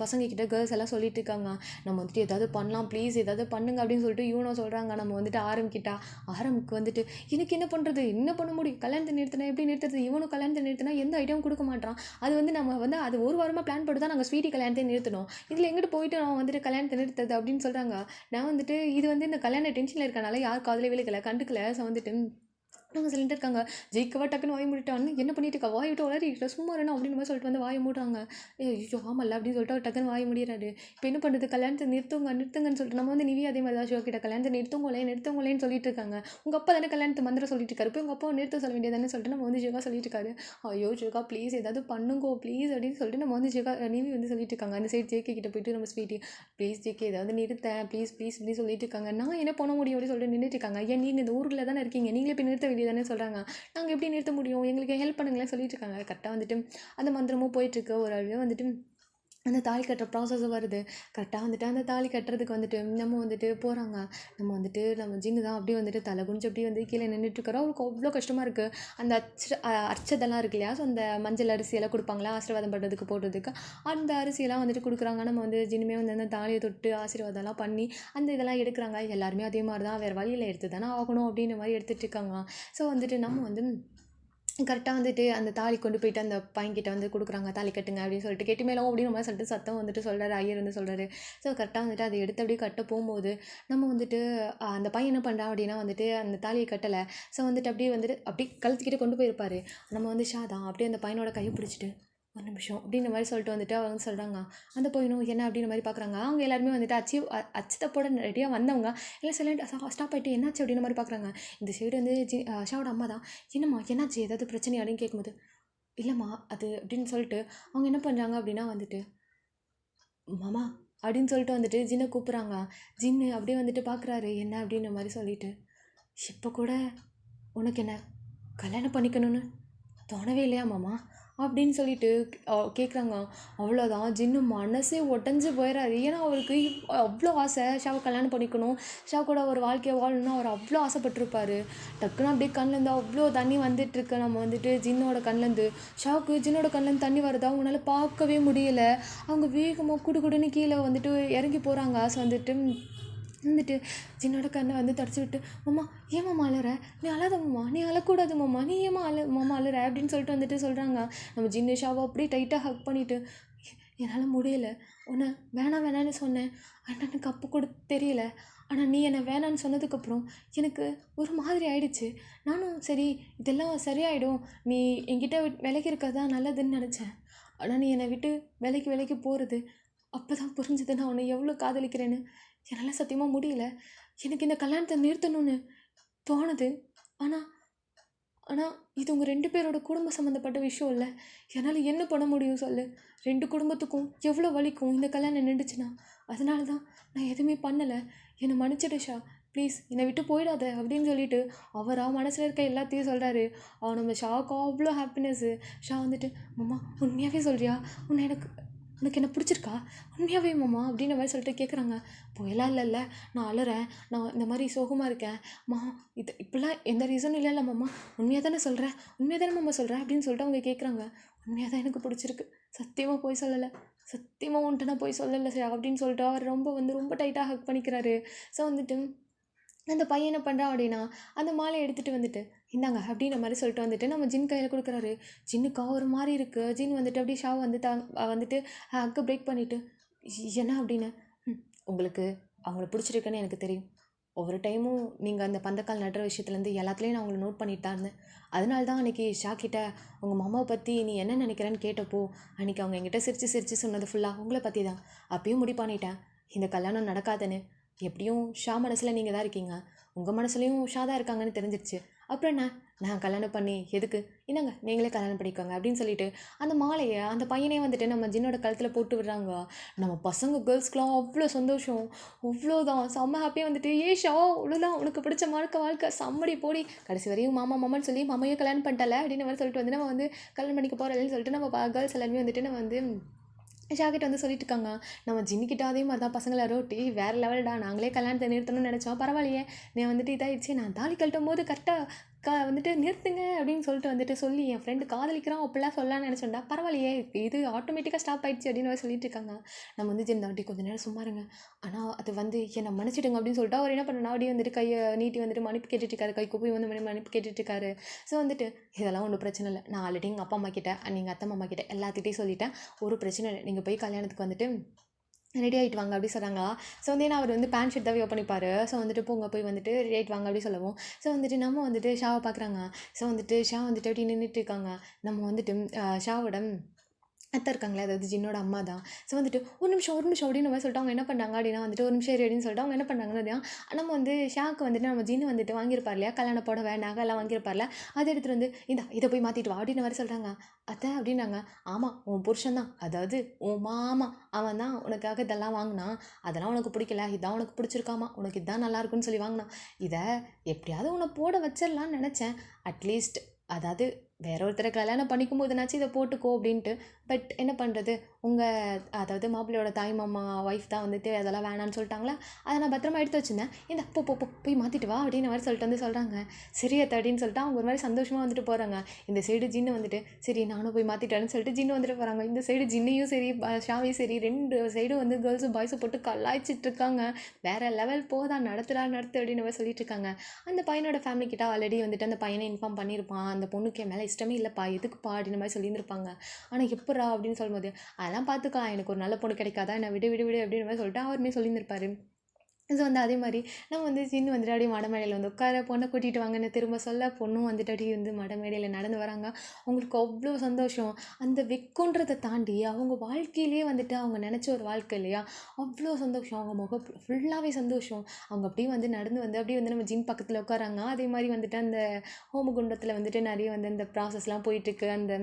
பசங்கக்கிட்ட கேர்ள்ஸ் எல்லாம் சொல்லிட்டு இருக்காங்க. நம்ம வந்துட்டு ஏதாவது பண்ணலாம் ப்ளீஸ், ஏதாவது பண்ணுங்க அப்படின்னு சொல்லிட்டு இவனும் சொல்கிறாங்க. நம்ம வந்துட்டு ஆரம்பிக்கு வந்துட்டு எனக்கு என்ன பண்ண முடியும், கல்யாணத்தை நிறுத்தினா எப்படி நிறுத்துறது, இவனும் கல்யாணத்தை நிறுத்தினா எந்த ஐடியாவும் கொடுக்க மாட்டான். அது வந்து நம்ம வந்து அது ஒரு வாரமாக பிளான் போட்டு தான் நாங்கள் ஸ்வீட்டி கல்யாணத்தை நிறுத்தணும், இதில் எங்கிட்ட போயிட்டு நான் வந்துட்டு கல்யாணத்தை நிறுத்துறது அப்படின்னு சொல்கிறாங்க. நான் வந்துட்டு இது வந்து இந்த கல்யாண டென்ஷனில் இருக்கனால யார் காதலே விழுக்கலை, கண்டுக்கல. ஸோ வந்துட்டு அவங்க சொல்லிட்டு இருக்காங்க. ஜெயிக்கவா டக்குன்னு வாய் மூடிட்டான்னு, என்ன பண்ணிட்டு இருக்கா, வாய் விட்டு வளரிக்கிட்ட சும்மா இருக்கணும் அப்படின்னு மாதிரி சொல்லிட்டு வந்து வாயை மூடுறாங்க. ஐயோ ஆமல்ல அப்படின்னு சொல்லிட்டு அவர் டக்குன்னு வாய் முடிகிறாரு. இப்போ என்ன பண்ணுறது, கல்யாணத்தை நிறுத்துங்கன்னு சொல்லிட்டு நம்ம வந்து நிவி அதே மாதிரி தான் ஷோக்கிட்ட கல்யாணத்தை நிறுத்துங்களேன்னு சொல்லிட்டு இருக்காங்க. உங்கள் அப்பா தானே கல்யாணத்தை மந்திரம் சொல்லிட்டு இருக்காரு, இப்போ உங்கள் அப்பா நிறுத்த சொல்ல வேண்டியதானே சொல்லிட்டு நம்ம வந்து ஜோகா சொல்லிட்டு இருக்காரு. ஐயோ ஜோகா ப்ளீஸ் ஏதாவது பண்ணுங்கோ ப்ளீஸ் அப்படின்னு சொல்லிட்டு நம்ம வந்து நிவி வந்து சொல்லிட்டு இருக்காங்க. அந்த சைடு ஜேகே கிட்ட போயிட்டு நம்ம ஸ்வீட்டி ப்ளீஸ் ஜேகே ஏதாவது நிறுத்தேன் ப்ளீஸ் இப்படி சொல்லிட்டு இருக்காங்க. நான் என்ன பண்ண முடியும் அப்படின்னு சொல்லிட்டு நின்றுட்டு இருக்காங்க. ஏன் நீங்கள் இந்த ஊரில் தானே இருக்கீங்க, நீங்களே போய் நிறுத்த வேண்டியதானே சொல்கிறாங்க. நாங்கள் எப்படி நிறுத்த முடியும், எங்களுக்கு ஹெல்ப் பண்ணுங்களேன் சொல்லிட்டு இருக்காங்க. கரெக்டாக வந்துட்டு அந்த மந்திரமும் போயிட்டுருக்கு. ஒரு அளவு வந்துட்டு அந்த தாலி கட்டுற ப்ராசஸ் வருது. கரெக்டாக வந்துட்டு அந்த தாலி கட்டுறதுக்கு வந்துட்டு நம்ம வந்துட்டு போகிறாங்க. நம்ம ஜின்னு தான் அப்படியே வந்துட்டு தலை குனிஞ்சு அப்படியே வந்து கீழே நின்றுட்டுருக்கிறோம். அவருக்கு அவ்வளோ கஷ்டமாக இருக்குது. அந்த அர்ச்சதெல்லாம் இருக்கு இல்லையா, ஸோ அந்த மஞ்சள் அரிசியெல்லாம் கொடுப்பாங்களா ஆசீர்வாதம் பண்ணுறதுக்கு போடுறதுக்கு, அந்த அரிசியெல்லாம் வந்துட்டு கொடுக்குறாங்க. நம்ம வந்து ஜின்னுமே வந்து அந்த தாலியை தொட்டு ஆசீர்வாதம்லாம் பண்ணி அந்த இதெல்லாம் எடுக்கிறாங்க. எல்லாருமே அதே மாதிரி தான், வேறு வழியில் எடுத்து தானே ஆகணும் அப்படின்ற மாதிரி எடுத்துகிட்டு இருக்காங்க. ஸோ வந்துட்டு நம்ம வந்து கரெக்டாக வந்துட்டு அந்த தாலி கொண்டு போயிட்டு அந்த பையன்கிட்ட வந்து கொடுக்குறாங்க. தாலி கட்டுங்க அப்படின்னு சொல்லிட்டு கெட்டி மேலும் அப்படின்னு மாதிரி சொல்லிட்டு சத்தம் வந்துட்டு சொல்கிறாரு, ஐயர் வந்து சொல்கிறாரு. ஸோ கரெக்டாக வந்துட்டு அதை எடுத்து அப்படியே கட்ட போகும்போது நம்ம வந்துட்டு அந்த பையன் என்ன பண்ணுறான் அப்படின்னா வந்துட்டு அந்த தாலியை கட்டலை. ஸோ வந்துட்டு அப்படியே கழுத்துக்கிட்டே கொண்டு போயிருப்பார். நம்ம வந்து ஷா தான் அப்படியே அந்த பையனோட கையை பிடிச்சிட்டு ஒரு நிமிஷம் அப்படின்ற மாதிரி சொல்லிட்டு வந்துட்டு அவங்க சொல்கிறாங்க. அந்த பையனும் என்ன அப்படின்ற மாதிரி பார்க்குறாங்க. அவங்க எல்லாருமே வந்துட்டு அச்சத்தப்போட ரெடியாக வந்தவங்க எல்லாம் சைலண்ட் ஸ்டாப் ஆகிட்டு என்னாச்சு அப்படின்ற மாதிரி பார்க்குறாங்க. இந்த சைடு வந்து ஷாவோட அம்மா தான், என்னம்மா என்னாச்சு ஏதாவது பிரச்சனை அப்படின்னு கேட்கும்போது, இல்லைம்மா அது அப்படின்னு சொல்லிட்டு அவங்க என்ன பண்ணுறாங்க அப்படின்னா வந்துட்டு மாமா அப்படின்னு சொல்லிட்டு வந்துட்டு ஜின்னை கூப்பிட்றாங்க. ஜின்னு அப்படியே வந்துட்டு பார்க்குறாரு என்ன அப்படின்ற மாதிரி சொல்லிட்டு, இப்போ கூட உனக்கு என்ன கல்யாணம் பண்ணிக்கணும்னு தோணவே இல்லையா மாமா அப்படின்னு சொல்லிட்டு கேட்குறாங்க. அவ்வளோதான் ஜின்னு மனசே உடஞ்சி போயிடறாரு. ஏன்னா அவருக்கு அவ்வளோ ஆசை ஷாவை கல்யாணம் பண்ணிக்கணும், ஷா கூட ஒரு வாழ்க்கையை வாழணும்னு அவர் அவ்வளோ ஆசைப்பட்டிருப்பாரு. டக்குன்னு அப்படியே கண்ணிலேருந்து அவ்வளோ தண்ணி வந்துட்டுருக்கு. நம்ம வந்துட்டு ஜின்னோட கண்ணிலேருந்து ஷாவுக்கு ஜின்னோட கண்ணிலேருந்து தண்ணி வருது. அவங்களால பார்க்கவே முடியல. அவங்க வேகமாக குடுகுடுன்னு கீழே வந்துட்டு இறங்கி போகிறாங்க. ஆசை வந்துட்டு ஜின்னோட கண்ணை வந்து தொடச்சி விட்டு, மாமா ஏன் மாமா அழுற, நீ அழாத மாமா, நீ அழக்கூடாது மாமா, நீ ஏமா மாமா அழுற அப்படின்னு சொல்லிட்டு வந்துட்டு சொல்கிறாங்க. நம்ம ஜின்னு ஷாவை அப்படியே டைட்டாக ஹக் பண்ணிவிட்டு, என்னால் முடியலை, உன்னை வேணான்னு சொன்னேன், ஆனால் எனக்கு அப்போ கூட தெரியல, ஆனால் நீ என்னை வேணான்னு சொன்னதுக்கப்புறம் எனக்கு ஒரு மாதிரி ஆயிடுச்சு. நானும் சரி இதெல்லாம் சரியாயிடும், நீ என்கிட்ட விலகி இருக்கிறது தான் நல்லதுன்னு நினச்சேன். ஆனால் நீ என்னை விட்டு விலைக்கு போகிறது அப்போ தான் புரிஞ்சுது நான் உன்னை எவ்வளோ காதலிக்கிறேன்னு. என்னால் சத்தியமாக முடியல. எனக்கு இந்த கல்யாணத்தை நிறுத்தணும்னு தோணுது. ஆனால் இது உங்கள் 2 பேரோட குடும்ப சம்மந்தப்பட்ட விஷயம் இல்லை. என்னால் என்ன பண்ண முடியும் சொல்லு? 2 குடும்பத்துக்கும் எவ்வளோ வலிக்கும் இந்த கல்யாணம் நின்றுச்சுன்னா. அதனால தான் நான் எதுவுமே பண்ணலை. என்னை மன்னிச்சிடு ஷா, ப்ளீஸ் என்னை விட்டு போயிடாத அப்படின்னு சொல்லிட்டு அவராக மனசில் இருக்க எல்லாத்தையும் சொல்கிறாரு. நம்ம ஷாவுக்கு அவ்வளோ ஹாப்பினஸ்ஸு. ஷா வந்துட்டு, மாமா உண்மையாகவே சொல்கிறியா, உனக்கு என்ன பிடிச்சிருக்கா, உண்மையாகவே மாமா அப்படின்ற மாதிரி சொல்லிட்டு கேட்குறாங்க. போயெல்லாம் இல்லைல்ல, நான் அழுறேன், நான் இந்த மாதிரி சோகமாக இருக்கேன் இப்படிலாம் எந்த ரீசனும் இல்லைல்ல மாமா, உண்மையாக தானே மாமா சொல்கிறேன் அப்படின்னு சொல்லிட்டு அவங்க கேட்குறாங்க. உண்மையாக தான் எனக்கு பிடிச்சிருக்கு, சத்தியமாக போய் சொல்லலை, சத்தியமாக உன்ட்டு நான் போய் சொல்லலை சார் அப்படின்னு சொல்லிட்டு அவர் ரொம்ப டைட்டாக ஹக் பண்ணிக்கிறாரு. ஸோ வந்துட்டு அந்த பையன் என்ன பண்ணுறான் அப்படின்னா, அந்த மாலையை எடுத்துகிட்டு வந்துட்டு இந்தாங்க அப்படின்ற மாதிரி சொல்லிட்டு வந்துட்டு நம்ம ஜின் கையில் கொடுக்குறாரு. ஜின்னுக்கா ஒரு மாதிரி இருக்குது. ஜின் வந்துட்டு அப்படியே ஷாவை வந்துட்டு ஹக்கை பிரேக் பண்ணிவிட்டு, என்ன அப்படின்னு, உங்களுக்கு அவங்கள பிடிச்சிருக்குன்னு எனக்கு தெரியும். ஒவ்வொரு டைமும் நீங்கள் அந்த பந்தக்கால் நடுற விஷயத்துலேருந்து எல்லாத்துலேயும் நான் உங்களை நோட் பண்ணிட்டு தான் இருந்தேன். அதனால தான் அன்றைக்கி ஷா கிட்ட உங்கள் மாமாவை பற்றி நீ என்ன நினைக்கிறேன்னு கேட்டப்போ அன்றைக்கி அவங்க என்கிட்ட சிரித்து சொன்னது ஃபுல்லாக உங்களை பற்றி தான். அப்பயும் முடிவு பண்ணிட்டேன் இந்த கல்யாணம் நடக்காதுன்னு. எப்படியும் ஷா மனசில் நீங்கள் தான் இருக்கீங்க, உங்கள் மனசுலையும் ஷா தான் இருக்காங்கன்னு தெரிஞ்சிருச்சு. அப்புறம் என்ன, நான் கல்யாணம் பண்ணி எதுக்கு, என்னங்க நீங்களே கல்யாணம் பண்ணிக்கோங்க அப்படின்னு சொல்லிட்டு அந்த மாலையை அந்த பையனே வந்துட்டு நம்ம ஜின்னோட கழுத்தில் போட்டு விடுறாங்க. நம்ம பசங்க கேர்ள்ஸ்க்கெலாம் அவ்வளோ சந்தோஷம், அவ்வளோதான் செம்ம ஹாப்பியாக வந்துட்டு, ஷா அவ்வளோதான் உனக்கு பிடிச்ச வாழ்க்கை செம்மடி போடி, கடைசி வரையும் மாமான்னு சொல்லி மாமையே கல்யாணம் பண்ணிட்டல அப்படின்னு மாதிரி சொல்லிட்டு வந்து நம்ம வந்து கல்யாணம் பண்ணிக்க போகிறேன்னு சொல்லிட்டு நம்ம கேர்ள்ஸ் எல்லாருமே வந்துட்டு நம்ம வந்து ஷாக்கிட்ட வந்து சொல்லிட்டு இருக்காங்க. நம்ம ஜின்னிக்கிட்ட அதே மாதிரி தான் பசங்களை ரோட்டி வேறு லெவல்டா, நாங்களே கல்யாணத்தை நிறுத்தணும்னு நினச்சோம், பரவாயில்லையே நீ வந்துட்டு இதாகிடுச்சு, நான் தாலி கழட்டும் போது கரெக்டாக வந்துட்டு நிறுத்துங்க அப்படின்னு சொல்லிட்டு வந்துட்டு சொல்லி என் ஃப்ரெண்டு காதலிக்கிறான் அப்படிலாம் சொல்லலாம்னு நினச்சோண்டா, பரவாயில்லையே இது ஆட்டோமேட்டிக்காக ஸ்டாப் ஆகிடுச்சு அப்படின்னு சொல்லிட்டு இருக்காங்க. நம்ம வந்து ஜின் தாட்டி கொஞ்சம் நேரம் சும்மா இருங்க, ஆனால் அது வந்து என்னை மன்னிச்சிடுங்க அப்படின்னு சொல்லிட்டு அவர் என்ன பண்ணா அப்படியே வந்துட்டு கையை நீட்டி வந்துட்டு மன்னிப்பு கேட்டுட்ருக்காரு, கை கூப்பி வந்து மன்னிப்பு கேட்டுட்ருக்காரு. ஸோ வந்துட்டு இதெல்லாம் ஒன்றும் பிரச்சனை இல்லை, நான் ஆல்ரெடி எங்கள் அப்பா அம்மா கிட்ட நீங்கள் அத்தை மாமா கிட்ட எல்லாத்திட்டையும் சொல்லிட்டேன், ஒரு பிரச்சனை இல்லை, நீங்கள் போய் கல்யாணத்துக்கு வந்துட்டு ரெடி ஆகிட்டு வாங்க அப்படி சொல்கிறாங்க. ஸோ வந்து ஏன்னா அவர் வந்து பேண்ட் ஷர்ட் தான் பண்ணிப்பார். ஸோ வந்துட்டு போய் வந்துட்டு ரெடி ஆகிட்டு வாங்க அப்படி சொல்லவும், ஸோ வந்துட்டு நம்ம வந்துட்டு ஷாவை பார்க்குறாங்க. ஸோ வந்துட்டு ஷா வந்துட்டு அப்படி நின்றுட்டு இருக்காங்க. நம்ம வந்துட்டு ஷாவோட அத்தை இருக்காங்களே, அதாவது ஜின்னோட அம்மா தான். ஸோ வந்துட்டு ஒரு நிமிஷம் அப்படின்னு மாதிரி சொல்லிட்டு அவங்க என்ன பண்ணுறாங்க அப்படின்னா வந்துட்டு ஒரு நிமிஷம் அப்படின்னு சொல்லிட்டு அவங்க என்ன பண்ணுறாங்கன்னா, நம்ம வந்து ஷாக்கு வந்துட்டு நம்ம ஜின்னு வந்துட்டு வாங்கியிருப்பார் இல்லையா, கல்யாண புடவை நகை எல்லாம் வாங்கியிருப்பார்ல, அதை எடுத்துகிட்டு வந்து இதை போய் மாற்றிட்டு வா அப்படின்னு மாதிரி சொல்கிறாங்க. அத்தை அப்படின்னாங்க. ஆமாம் உன் புருஷன் தான், அதாவது உன் மாமா, அவன் தான் உனக்காக இதெல்லாம் வாங்கினான், அதெல்லாம் உனக்கு பிடிக்கல, இதான் உனக்கு பிடிச்சிருக்காமா, உனக்கு இதான் நல்லாயிருக்குன்னு சொல்லி வாங்கினான், இதை எப்படியாவது உன்னை போட வச்சிடலான்னு நினச்சேன், அட்லீஸ்ட் அதாவது வேற ஒருத்தரை கல்யாணம் பண்ணிக்கும் போதுனாச்சும் இதை போட்டுக்கோ அப்படின்ட்டு. பட் என்ன பண்ணுறது, அதாவது மாப்பிள்ளையோட தாய் மாமா ஒய்ஃப் தான் வந்துட்டு அதெல்லாம் வேணான்னு சொல்லிட்டாங்களா, அதை நான் பத்திரமா எடுத்து வச்சுருந்தேன், இந்த போய் மாற்றிட்டு வா அப்படின்னு மாதிரி சொல்லிட்டு வந்து சொல்கிறாங்க. சரி அத்தை அப்படின்னு சொல்லிட்டு அவங்க ஒரு மாதிரி சந்தோஷமாக வந்துட்டு போகிறாங்க. இந்த சைடு ஜின்னு வந்துட்டு சரி நானும் போய் மாற்றிட்டேன்னு சொல்லிட்டு ஜின்னு வந்துட்டு போகிறாங்க. இந்த சைடு ஜின்னையும் சரி ஷாவையும் சரி 2 சைடும் வந்து கேர்ள்ஸும் பாய்ஸும் போட்டு கலாய்ச்சிட்டு இருக்காங்க. வேறு லெவல் போதா நடத்து அப்படின்னு மாதிரி சொல்லிட்டு இருக்காங்க. அந்த பையனோட ஃபேமிலி கிட்ட ஆல்ரெடி வந்துட்டு அந்த பையனை இன்ஃபார்ம் பண்ணியிருப்பான், அந்த பொண்ணுக்கு என் மேலே இஷ்டமே இல்லைப்பா, எதுக்குப்பா அப்படின்னு மாதிரி சொல்லியிருந்திருப்பாங்க. ஆனால் எப்படா அப்படின்னு சொல்லும்போது அதெல்லாம் பார்த்துக்கலாம், எனக்கு ஒரு நல்ல பொண்ணு கிடைக்காதா, என்னை விடு அப்படின்னு மாதிரி சொல்லிட்டு அவருமே சொல்லியிருந்திருப்பாரு. ஸோ வந்து அதே மாதிரி நம்ம வந்து ஜின்னு வந்துட்டு அப்படியே மடமேடையில் வந்து உட்கார பொண்ணை கூட்டிகிட்டு வாங்கன்னு திரும்ப சொல்ல, பொண்ணும் வந்துட்டு அப்படியே வந்து மடமேடையில் நடந்து வராங்க. அவங்களுக்கு அவ்வளோ சந்தோஷம். அந்த வெக்கன்றதை தாண்டி அவங்க வாழ்க்கையிலேயே வந்துட்டு அவங்க நினச்ச ஒரு வாழ்க்கை இல்லையா, அவ்வளோ சந்தோஷம். அவங்க முகம் ஃபுல்லாகவே சந்தோஷம். அவங்க அப்படியே வந்து நடந்து வந்து அப்படியே வந்து நம்ம ஜின் பக்கத்தில் உட்காராங்க. அதே மாதிரி வந்துட்டு அந்த ஹோமகுண்டத்தில் வந்துட்டு நிறைய வந்து அந்த ப்ராசஸ்லாம் போயிட்டுருக்கு. அந்த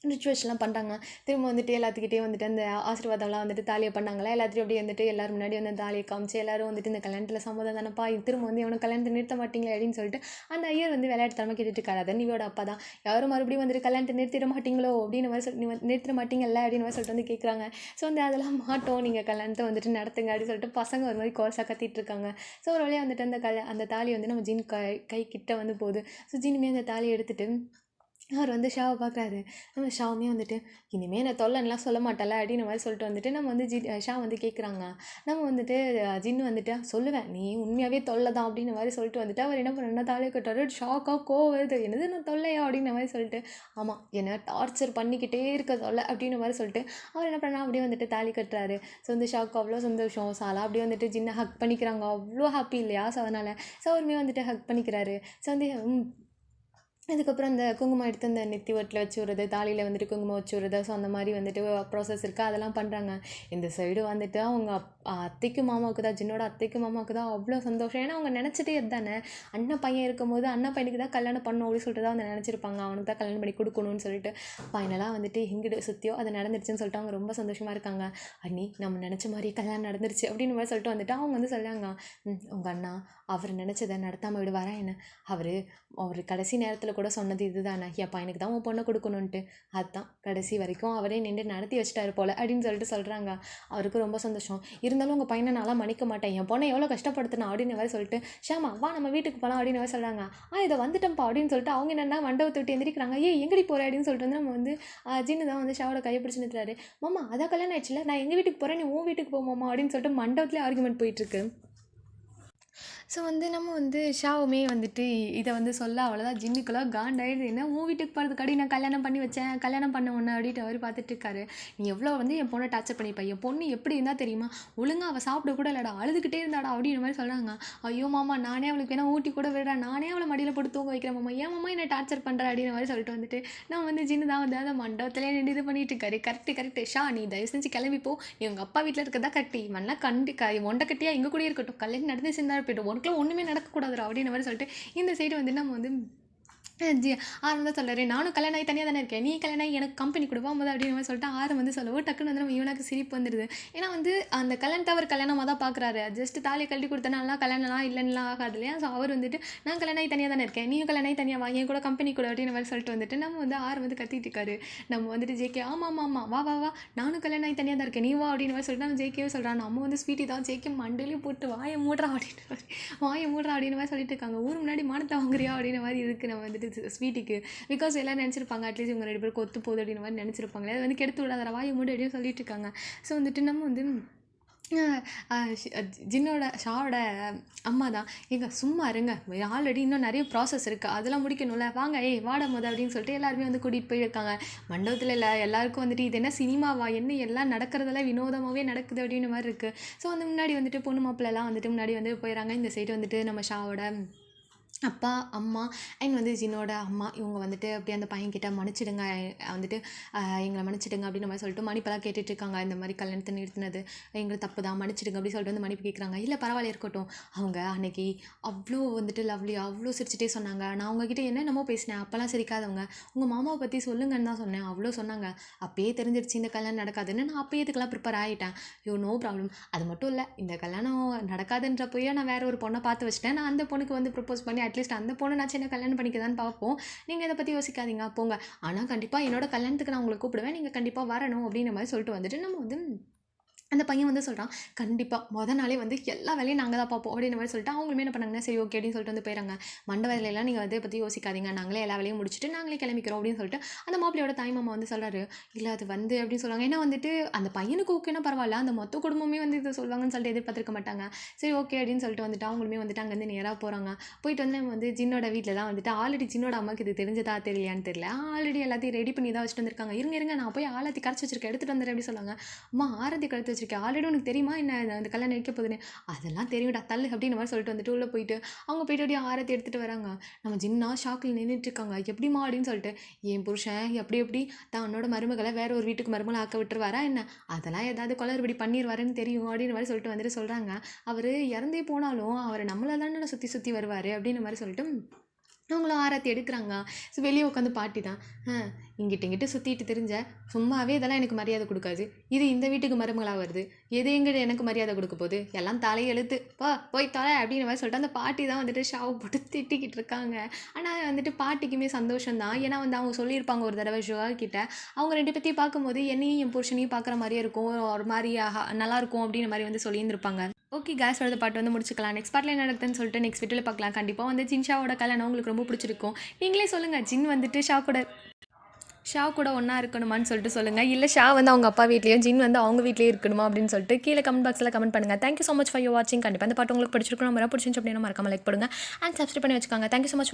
ரிச்சுவேஷன்லாம் பண்ணுறாங்க. திரும்ப வந்துட்டு எல்லாத்துக்கிட்டேயும் வந்துட்டு அந்த ஆசீர்வாதம்லாம் வந்துட்டு தாலியை பண்ணாங்களா, எல்லாத்தையும் அப்படியே வந்துட்டு எல்லாரும் முன்னாடி வந்து தாலியை காமிச்சு எல்லாரும் வந்துட்டு இந்த கல்யாணத்தில் சம்மதம் தானப்பா, திரும்ப வந்து இவனை கல்யாணத்தை நிறுத்த மாட்டீங்களே அப்படின்னு சொல்லிட்டு அந்த ஐயர் வந்து விளையாட்டுத்தனமாக கேட்டுட்டு இருக்காரு. அதான் நீயோட அப்பா தான், யாரும் மறுபடியும் வந்துட்டு கல்யாணத்தை நிறுத்திட மாட்டீங்களோ அப்படின்னு மாதிரி சொல்லி, நிறுத்திட மாட்டீங்கல்ல அப்படின்னு மாதிரி சொல்லிட்டு வந்து கேட்குறாங்க. ஸோ வந்து அதெல்லாம் மாட்டோம், நீங்கள் கல்யாணத்தை வந்துட்டு நடத்துங்க அப்படின்னு சொல்லிட்டு பசங்க ஒரு மாதிரி கோர்ஸாக கத்திட்டு இருக்காங்க. ஸோ ஒரு வழியாக வந்துட்டு அந்த தாலி வந்து நம்ம ஜின் கை கிட்ட வந்து போகுது. ஸோ ஜின்னுமே அந்த தாலியை எடுத்துட்டு அவர் வந்து ஷாவை பார்க்குறாரு. நம்ம ஷாவுமே வந்துட்டு இனிமேல் நான் தொல்லைன்னுலாம் சொல்ல மாட்டேன்ல அப்படின்னு மாதிரி சொல்லிட்டு வந்துட்டு நம்ம வந்து ஷா வந்து கேட்குறாங்க. நம்ம வந்துட்டு ஜின்னு வந்துட்டு சொல்லுவேன், நீ உண்மையாகவே தொல்லை தான் அப்படின்னு மாதிரி சொல்லிட்டு வந்துட்டு அவர் என்ன பண்ணுறா தாலியை கட்டுறாரு. ஷாக்காக கோவம் வருது, என்னது நான் தொல்லையா அப்படின்ற மாதிரி சொல்லிட்டு, ஆமாம் என்னை டார்ச்சர் பண்ணிக்கிட்டே இருக்க தொல்லை அப்படின்ற மாதிரி சொல்லிட்டு அவர் என்ன பண்ணா அப்படியே வந்துட்டு தாலி கட்டுறாரு. ஸோ வந்து ஷாக்கு அவ்வளோ சந்தோஷம். சாலா அப்படியே வந்துட்டு ஜின்னை ஹக் பண்ணிக்கிறாங்க. அவ்வளோ ஹாப்பி இல்லையா? ஸோ அதனால் அவருமே வந்துட்டு ஹக் பண்ணிக்கிறாரு. ஸோ வந்து அதுக்கப்புறம் அந்த குங்குமம் எடுத்து அந்த நெத்தி ஒட்டில் வச்சு விடுறது, தாலியில் வந்துட்டு குங்குமம் வச்சு விடுறது. ஸோ அந்த மாதிரி வந்துட்டு ப்ராசஸ் இருக்குது, அதெல்லாம் பண்ணுறாங்க. இந்த சைடு வந்துட்டு அவங்க அத்தைக்கும் மாமாவுக்கு தான், ஜின்னோட அத்தைக்கும் மாமாவுக்கு தான் அவ்வளோ சந்தோஷம். ஏன்னா அவங்க நினச்சிட்டே தானே, அண்ணன் பையன் இருக்கும்போது அண்ணன் பையனுக்கு தான் கல்யாணம் பண்ணணும் அப்படின்னு சொல்லிட்டு தான் அவங்க நினச்சிருப்பாங்க, அவனுக்கு தான் கல்யாணம் பண்ணி கொடுக்கணும்னு சொல்லிட்டு. ஃபைனலாக வந்துட்டு எங்கிட்ட சுற்றியோ அது நடந்துருச்சுன்னு சொல்லிட்டு அவங்க ரொம்ப சந்தோஷமாக இருக்காங்க. அண்ணி நம்ம நினச்ச மாதிரி கல்யாணம் நடந்துருச்சு அப்படின்னு மாதிரி சொல்லிட்டு வந்துட்டு அவங்க வந்து சொல்கிறாங்க, உங்கள் அண்ணா அவர் நினச்சதை நடத்தாமல் விடுவாரா என்ன? அவர் கடைசி நேரத்தில் கூட சொன்னது இதுதானே, என் பையனுக்கு தான் உன் பொண்ணை கொடுக்கணுன்ட்டு, அதுதான் கடைசி வரைக்கும் அவரே நின்று நடத்தி வச்சிட்டாரு போல் அப்படின்னு சொல்லிட்டு சொல்கிறாங்க. அவருக்கு ரொம்ப சந்தோஷம். இருந்தாலும் உங்கள் பையனை நான்லாம் மன்னிக்க மாட்டேன், என் பொண்ணை எவ்வளோ கஷ்டப்படுத்தினா அப்படின்னு மாதிரி சொல்லிட்டு, ஷாமா வா நம்ம வீட்டுக்கு போகலாம் அப்படின்னு மாதிரி சொல்கிறாங்க. இதை வந்துட்டோம்ப்பா அப்படின்னு சொல்லிட்டு அவங்க என்னென்னா மண்டபத்தை விட்டு எந்திரிக்கிறாங்க. எங்கடி போகிறேன் அப்படின்னு சொல்லிட்டு வந்து நம்ம வந்து ஜின்னு தான் வந்து ஷாவோட கையை பிடிச்சி நிறுத்துறாரு. மாமா அதான் கல்யாணம் ஆயிடுச்சுல, நான் எங்கள் வீட்டுக்கு போகிறேன், நீ உன் வீட்டுக்கு போமாமா அப்படின்னு சொல்லிட்டு மண்டபத்துலேயே ஆர்குமெண்ட் போயிட்டுருக்கு. ஸோ வந்து நம்ம வந்து ஷாவுமே வந்துட்டு இதை வந்து சொல்ல அவ்வளோதான் ஜின்னுக்கெல்லாம் காண்டாயிடுது. என்ன உன் வீட்டுக்கு போகிறதுக்காடி நான் கல்யாணம் பண்ணி வச்சேன், கல்யாணம் பண்ண ஒன்று அப்படின்ட்டு அவர் பார்த்துட்டு இருக்காரு. நீ எவ்வளோ வந்து என் பொண்ணை டார்ச்சர் பண்ணிப்பா, என் பொண்ணு எப்படி இருந்தால் தெரியுமா, ஒழுங்காக அவள் சாப்பிட கூட இல்லைடா, அழுதுகிட்டே இருந்தாடா அப்படின்ற மாதிரி சொல்கிறாங்க. ஐயோ மாமா நானே அவளுக்கு வேணா ஊட்டி கூட விடுறேன், நானே அவளை மடியில் போட்டு தூங்க வைக்கிறேன் மாமா, ஏன் மாமா என்னை டார்ச்சர் பண்ணுறேன் அப்படின்ற மாதிரி சொல்லிட்டு வந்துட்டு நான் வந்து ஜின்னு தான் வந்து அதை மண்டபத்திலே நின்று இது பண்ணிட்டு இருக்காரு. கரெக்டு ஷா, நீ தயவு செஞ்சு கிளம்பிப்போ, நீ உங்கள் அப்பா வீட்டில் இருக்கிறதா கரெக்டு, இவன்லாம் ஒண்டை கட்டியாக எங்கள் கூட இருக்கட்டும், கல்யாணம் நடந்துச்சு இருந்தால் போய்ட்டு உனக்குலாம் ஒன்றுமே நடக்கக்கூடாதுரா அப்படின்ற மாதிரி சொல்லிட்டு இந்த சைடு வந்து நம்ம வந்து ஆரம் தான் சொல்கிறாரு, நானும் கல்யாணம் ஆகி தனியாக தானே இருக்கேன், நீ கல்யாணம் ஆகி எனக்கு கம்பெனி கொடுப்பா போது அப்படின்னு மாதிரி சொல்லிட்டு ஆரம் வந்து சொல்லவும் டக்குன்னு வந்து நம்ம இவனுக்கு சிரிப்பு வந்துடுது. ஏன்னா வந்து அந்த கல்யாணத்தை அவர் கல்யாணமாக தான் பார்க்குறாரு, ஜஸ்ட் தாலி கழட்டி கொடுத்தனாலாம் கல்யாணம்லாம் இல்லைன்னா ஆகாது இல்லையா. ஸோ அவர் வந்துட்டு நான் கல்யாணம் ஆகி தனியாக தானே இருக்கேன், நீயும் கல்யாணம் ஆகி தனியாக வா, என் கூட கம்பெனி கூட அப்படின்னு மாதிரி சொல்லிட்டு வந்துட்டு நம்ம வந்து ஆரம் வந்து கத்திட்டு இருக்காரு. நம்ம வந்துட்டு ஜேகே ஆமாம் வா வா வா நானும் கல்யாணம் ஆகி தனியாக தான் இருக்கேன், நீ வா அப்படின்னு மாதிரி சொல்லிட்டு நம்ம ஜேகேவே சொல்கிறான். நம்ம வந்து ஸ்வீட்டி தான் ஜேகே மண்டலையும் போட்டு வாயை மூடுறா அப்படின்னு மாதிரி சொல்லிட்டு இருக்காங்க. ஊர் முன்னாடி மானத்தை வாங்குறியா அப்படின்ற மாதிரி இருக்குது நம்ம வந்துட்டு ஸ்வீட்டிக்கு. பிகாஸ் எல்லாம் நினச்சிருப்பாங்க அட்லீஸ்ட் இவங்க 2 பேரும் கொத்து போகுது அப்படின்ற மாதிரி நினச்சிருப்பாங்களே, அது வந்து கெடுத்து விடாத வாயை மூடு அப்படின்னு சொல்லிட்டு இருக்காங்க. ஸோ வந்துட்டு நம்ம வந்து ஜின்னோட ஷாவோட அம்மா தான், சும்மா இருங்க, ஆல்ரெடி இன்னும் நிறைய ப்ராசஸ் இருக்குது, அதெல்லாம் முடிக்கணும்ல, வாங்க வாட அப்படின்னு சொல்லிட்டு எல்லாருமே வந்து கூட்டிகிட்டு போயிருக்காங்க மண்டபத்தில். எல்லாருக்கும் வந்துட்டு இது என்ன சினிமாவா, என்ன எல்லாம் நடக்கிறதெல்லாம் வினோதமாகவே நடக்குது அப்படின்னு மாதிரி இருக்குது. ஸோ வந்து முன்னாடி வந்துட்டு பொண்ணு மாப்பிள்ளலாம் வந்துட்டு முன்னாடி வந்து போயிடறாங்க. இந்த சைடு வந்துட்டு நம்ம ஷாவோட அப்பா அம்மா அண்ட் வந்து ஜின்னோட அம்மா இவங்க வந்துட்டு அப்படியே அந்த பையன்கிட்ட மன்னிச்சிடுங்க, வந்துட்டு எங்களை மன்னிச்சிடுங்க அப்படின்ற மாதிரி சொல்லிட்டு மன்னிப்பெல்லாம் கேட்டுட்டு இருக்காங்க. இந்த மாதிரி கல்யாணத்தை நிறுத்தினது எங்களுக்கு தப்பு தான், மன்னிச்சிடுங்க அப்படின்னு சொல்லிட்டு வந்து மன்னிப்பு கேட்குறாங்க. இல்லை பரவாயில்ல இருக்கட்டும், அவங்க அன்னைக்கு அவ்வளோ வந்துட்டு லவ்லியாக அவ்வளோ சிரிச்சிட்டே சொன்னாங்க, நான் அவங்ககிட்ட என்னென்னமோ பேசினேன், அப்போல்லாம் சிரிக்காதவங்க, உங்கள் மாமாவை பற்றி சொல்லுங்கன்னு தான் சொன்னேன், அவ்வளோ சொன்னாங்க, அப்பயே தெரிஞ்சிருச்சு இந்த கல்யாணம் நடக்காதுன்னு, நான் அப்பயே இதுக்கெல்லாம் ப்ரிப்பேர் ஆகிட்டேன், நோ ப்ராப்ளம். அது மட்டும் இல்லை, இந்த கல்யாணம் நடக்காதுன்றப்போயே நான் வேறு ஒரு பொண்ணை பார்த்து வச்சுட்டேன், நான் அந்த பொண்ணுக்கு வந்து ப்ரப்போஸ் பண்ணி அட்லீஸ்ட் அந்த பொண்ணு நான் சின்ன கல்யாணம் பண்ணிக்கதான்னு பார்ப்போம், நீங்கள் இதை பற்றி யோசிக்காதீங்க போங்க, ஆனால் கண்டிப்பாக என்னோட கல்யாணத்துக்கு நான் உங்களை கூப்பிடுவேன், நீங்கள் கண்டிப்பாக வரணும் அப்படின்ற மாதிரி சொல்லிட்டு வந்துட்டு நம்ம வந்து அந்த பையன் வந்து சொல்கிறான், கண்டிப்பாக நாளே வந்து எல்லா வேலையும் நாங்கள் தான் பார்ப்போம் அப்படின்ற மாதிரி சொல்லிட்டு அவங்களுமே என்ன பண்ணாங்கன்னா சரி ஓகே அப்படின்னு சொல்லிட்டு வந்து போயிடறாங்க. வேலையெல்லாம் நீங்கள் அதை பற்றி யோசிக்காதீங்க, நாங்களே எல்லா வேலையும் முடிச்சுட்டு நாங்களே கிளம்பிக்கிறோம் அப்படின்னு சொல்லிட்டு அந்த மாப்பிள்ளையோட தாய் மாமா வந்து சொல்கிறாரு. இல்லை அது வந்து அப்படின்னு சொல்லுவாங்க, ஏன்னா வந்துட்டு அந்த பையனுக்கு ஓகேனா பரவாயில்ல, அந்த மொத்த குடும்பமே வந்து இதை சொல்லுவாங்கன்னு சொல்லிட்டு எதிர்பார்த்துருக்க மாட்டாங்க. சரி ஓகே அப்படின்னு சொல்லிட்டு வந்துட்டு அவங்களுமே வந்துட்டு அங்கேருந்து நேராக போகிறாங்க. போயிட்டு வந்து நம்ம வந்து ஜின்னோட வீட்டில் தான் வந்துட்டு ஆல்ரெடி ஜின்னோட அம்மாவுக்கு இது தெரிஞ்சதா தெரியலையான்னு தெரியல, ஆல்ரெடி எல்லாத்தையும் ரெடி பண்ணி தான் வச்சுட்டு வந்திருக்காங்க. இருங்க நான் போய் ஆலத்தி கரைச்சி வச்சிருக்கேன் எடுத்துகிட்டு வந்துடுறேன் அப்படின்னு சொல்லுவாங்க. அம்மா ஆரத்தி கரைச்சி வச்சிருக்கேன், ஆல்ரெடி உனக்கு தெரியுமா என்ன அந்த கல்யாணம் நிற்க போகுதுன்னு, அதெல்லாம் தெரியும்டா தள்ளு அப்படின்னு மாதிரி சொல்லிட்டு வந்துட்டு உள்ளே போயிட்டு அவங்க போய்ட்டு அப்படியே ஆரத்தி எடுத்துகிட்டு வராங்க. நம்ம ஜின்னா ஷாக்கில் நின்றுட்டு இருக்காங்க, எப்படிமா அப்படின்னு சொல்லிட்டு, என் புருஷன் எப்படி தன்னோட மருமகளை வேற ஒரு வீட்டுக்கு மருமகளை ஆக்க விட்டுருவாரா என்ன, அதெல்லாம் ஏதாவது குளறுபடி பண்ணிடுவாருன்னு தெரியும் அப்படின்னு மாதிரி சொல்லிட்டு வந்துட்டு சொல்கிறாங்க. அவர் இறந்தே போனாலும் அவர் நம்மளை தானே சுற்றி வருவார் அப்படின்னு மாதிரி சொல்லிட்டு அவங்களும் ஆராத்தி எடுக்கிறாங்க. ஸோ வெளியே உட்காந்து பாட்டி தான் இங்கிட்ட சுற்றிட்டு தெரிஞ்ச சும்மாவே இதெல்லாம் எனக்கு மரியாதை கொடுக்காது. இது இந்த வீட்டுக்கு மருமகளாக வருது, எது எங்கிட்ட எனக்கு மரியாதை கொடுக்க போகுது, எல்லாம் தலையெழுத்து போய் தொலை அப்படின்ற மாதிரி சொல்லிட்டு அந்த பாட்டி தான் வந்துட்டு ஷாவை போட்டு திட்டிக்கிட்டு இருக்காங்க. ஆனால் வந்துட்டு பாட்டிக்குமே சந்தோஷம் தான். ஏன்னா வந்து அவங்க சொல்லியிருப்பாங்க ஒரு தடவை ஷுவா கிட்ட, அவங்க ரெண்டு பேர்த்தையும் பார்க்கும்போது என்னையும் என் புருஷனையும் பார்க்குற மாதிரியே இருக்கும், ஒரு மாதிரி நல்லாயிருக்கும் அப்படின்ற மாதிரி வந்து சொல்லியிருந்திருப்பாங்க. ஓகே கேஸ் வரது பாட்டு வந்து முடிச்சுக்கலாம். நெக்ஸ்ட் பார்ட்டில் என்ன நடக்குதுன்னு சொல்லிட்டு நெக்ஸ்ட் வீட்டில் பார்க்கலாம். கண்டிப்பாக வந்து ஜின்ஷாவோட கல்யாணம் உங்களுக்கு ரொம்ப பிடிச்சிருக்கும். நீங்களே சொல்லுங்கள், ஜின் வந்துட்டு ஷா கூட ஒன்றா இருக்கணுமான்னு சொல்லிட்டு சொல்லுங்கள். இல்லை ஷா வந்து அவங்க அப்பா வீட்லேயும் ஜின் வந்து அவங்க வீட்லேயே இருக்கணுமா அப்படின்னு சொல்லிட்டு கீழே கமெண்ட் பாக்ஸில் கமெண்ட் பண்ணுங்கள். Thank you so much for you வாட்சிங். கண்டிப்பாக அந்த பாட்டு உங்களுக்கு பிடிச்சிருக்கும். நம்ம பிடிச்சிருந்துச்சு அப்படின்னா மறக்காம லைக் பண்ணுங்கள் அண்ட் சப்ஸ்கிரைப் பண்ணி வச்சுக்கோங்க. Thank you so much.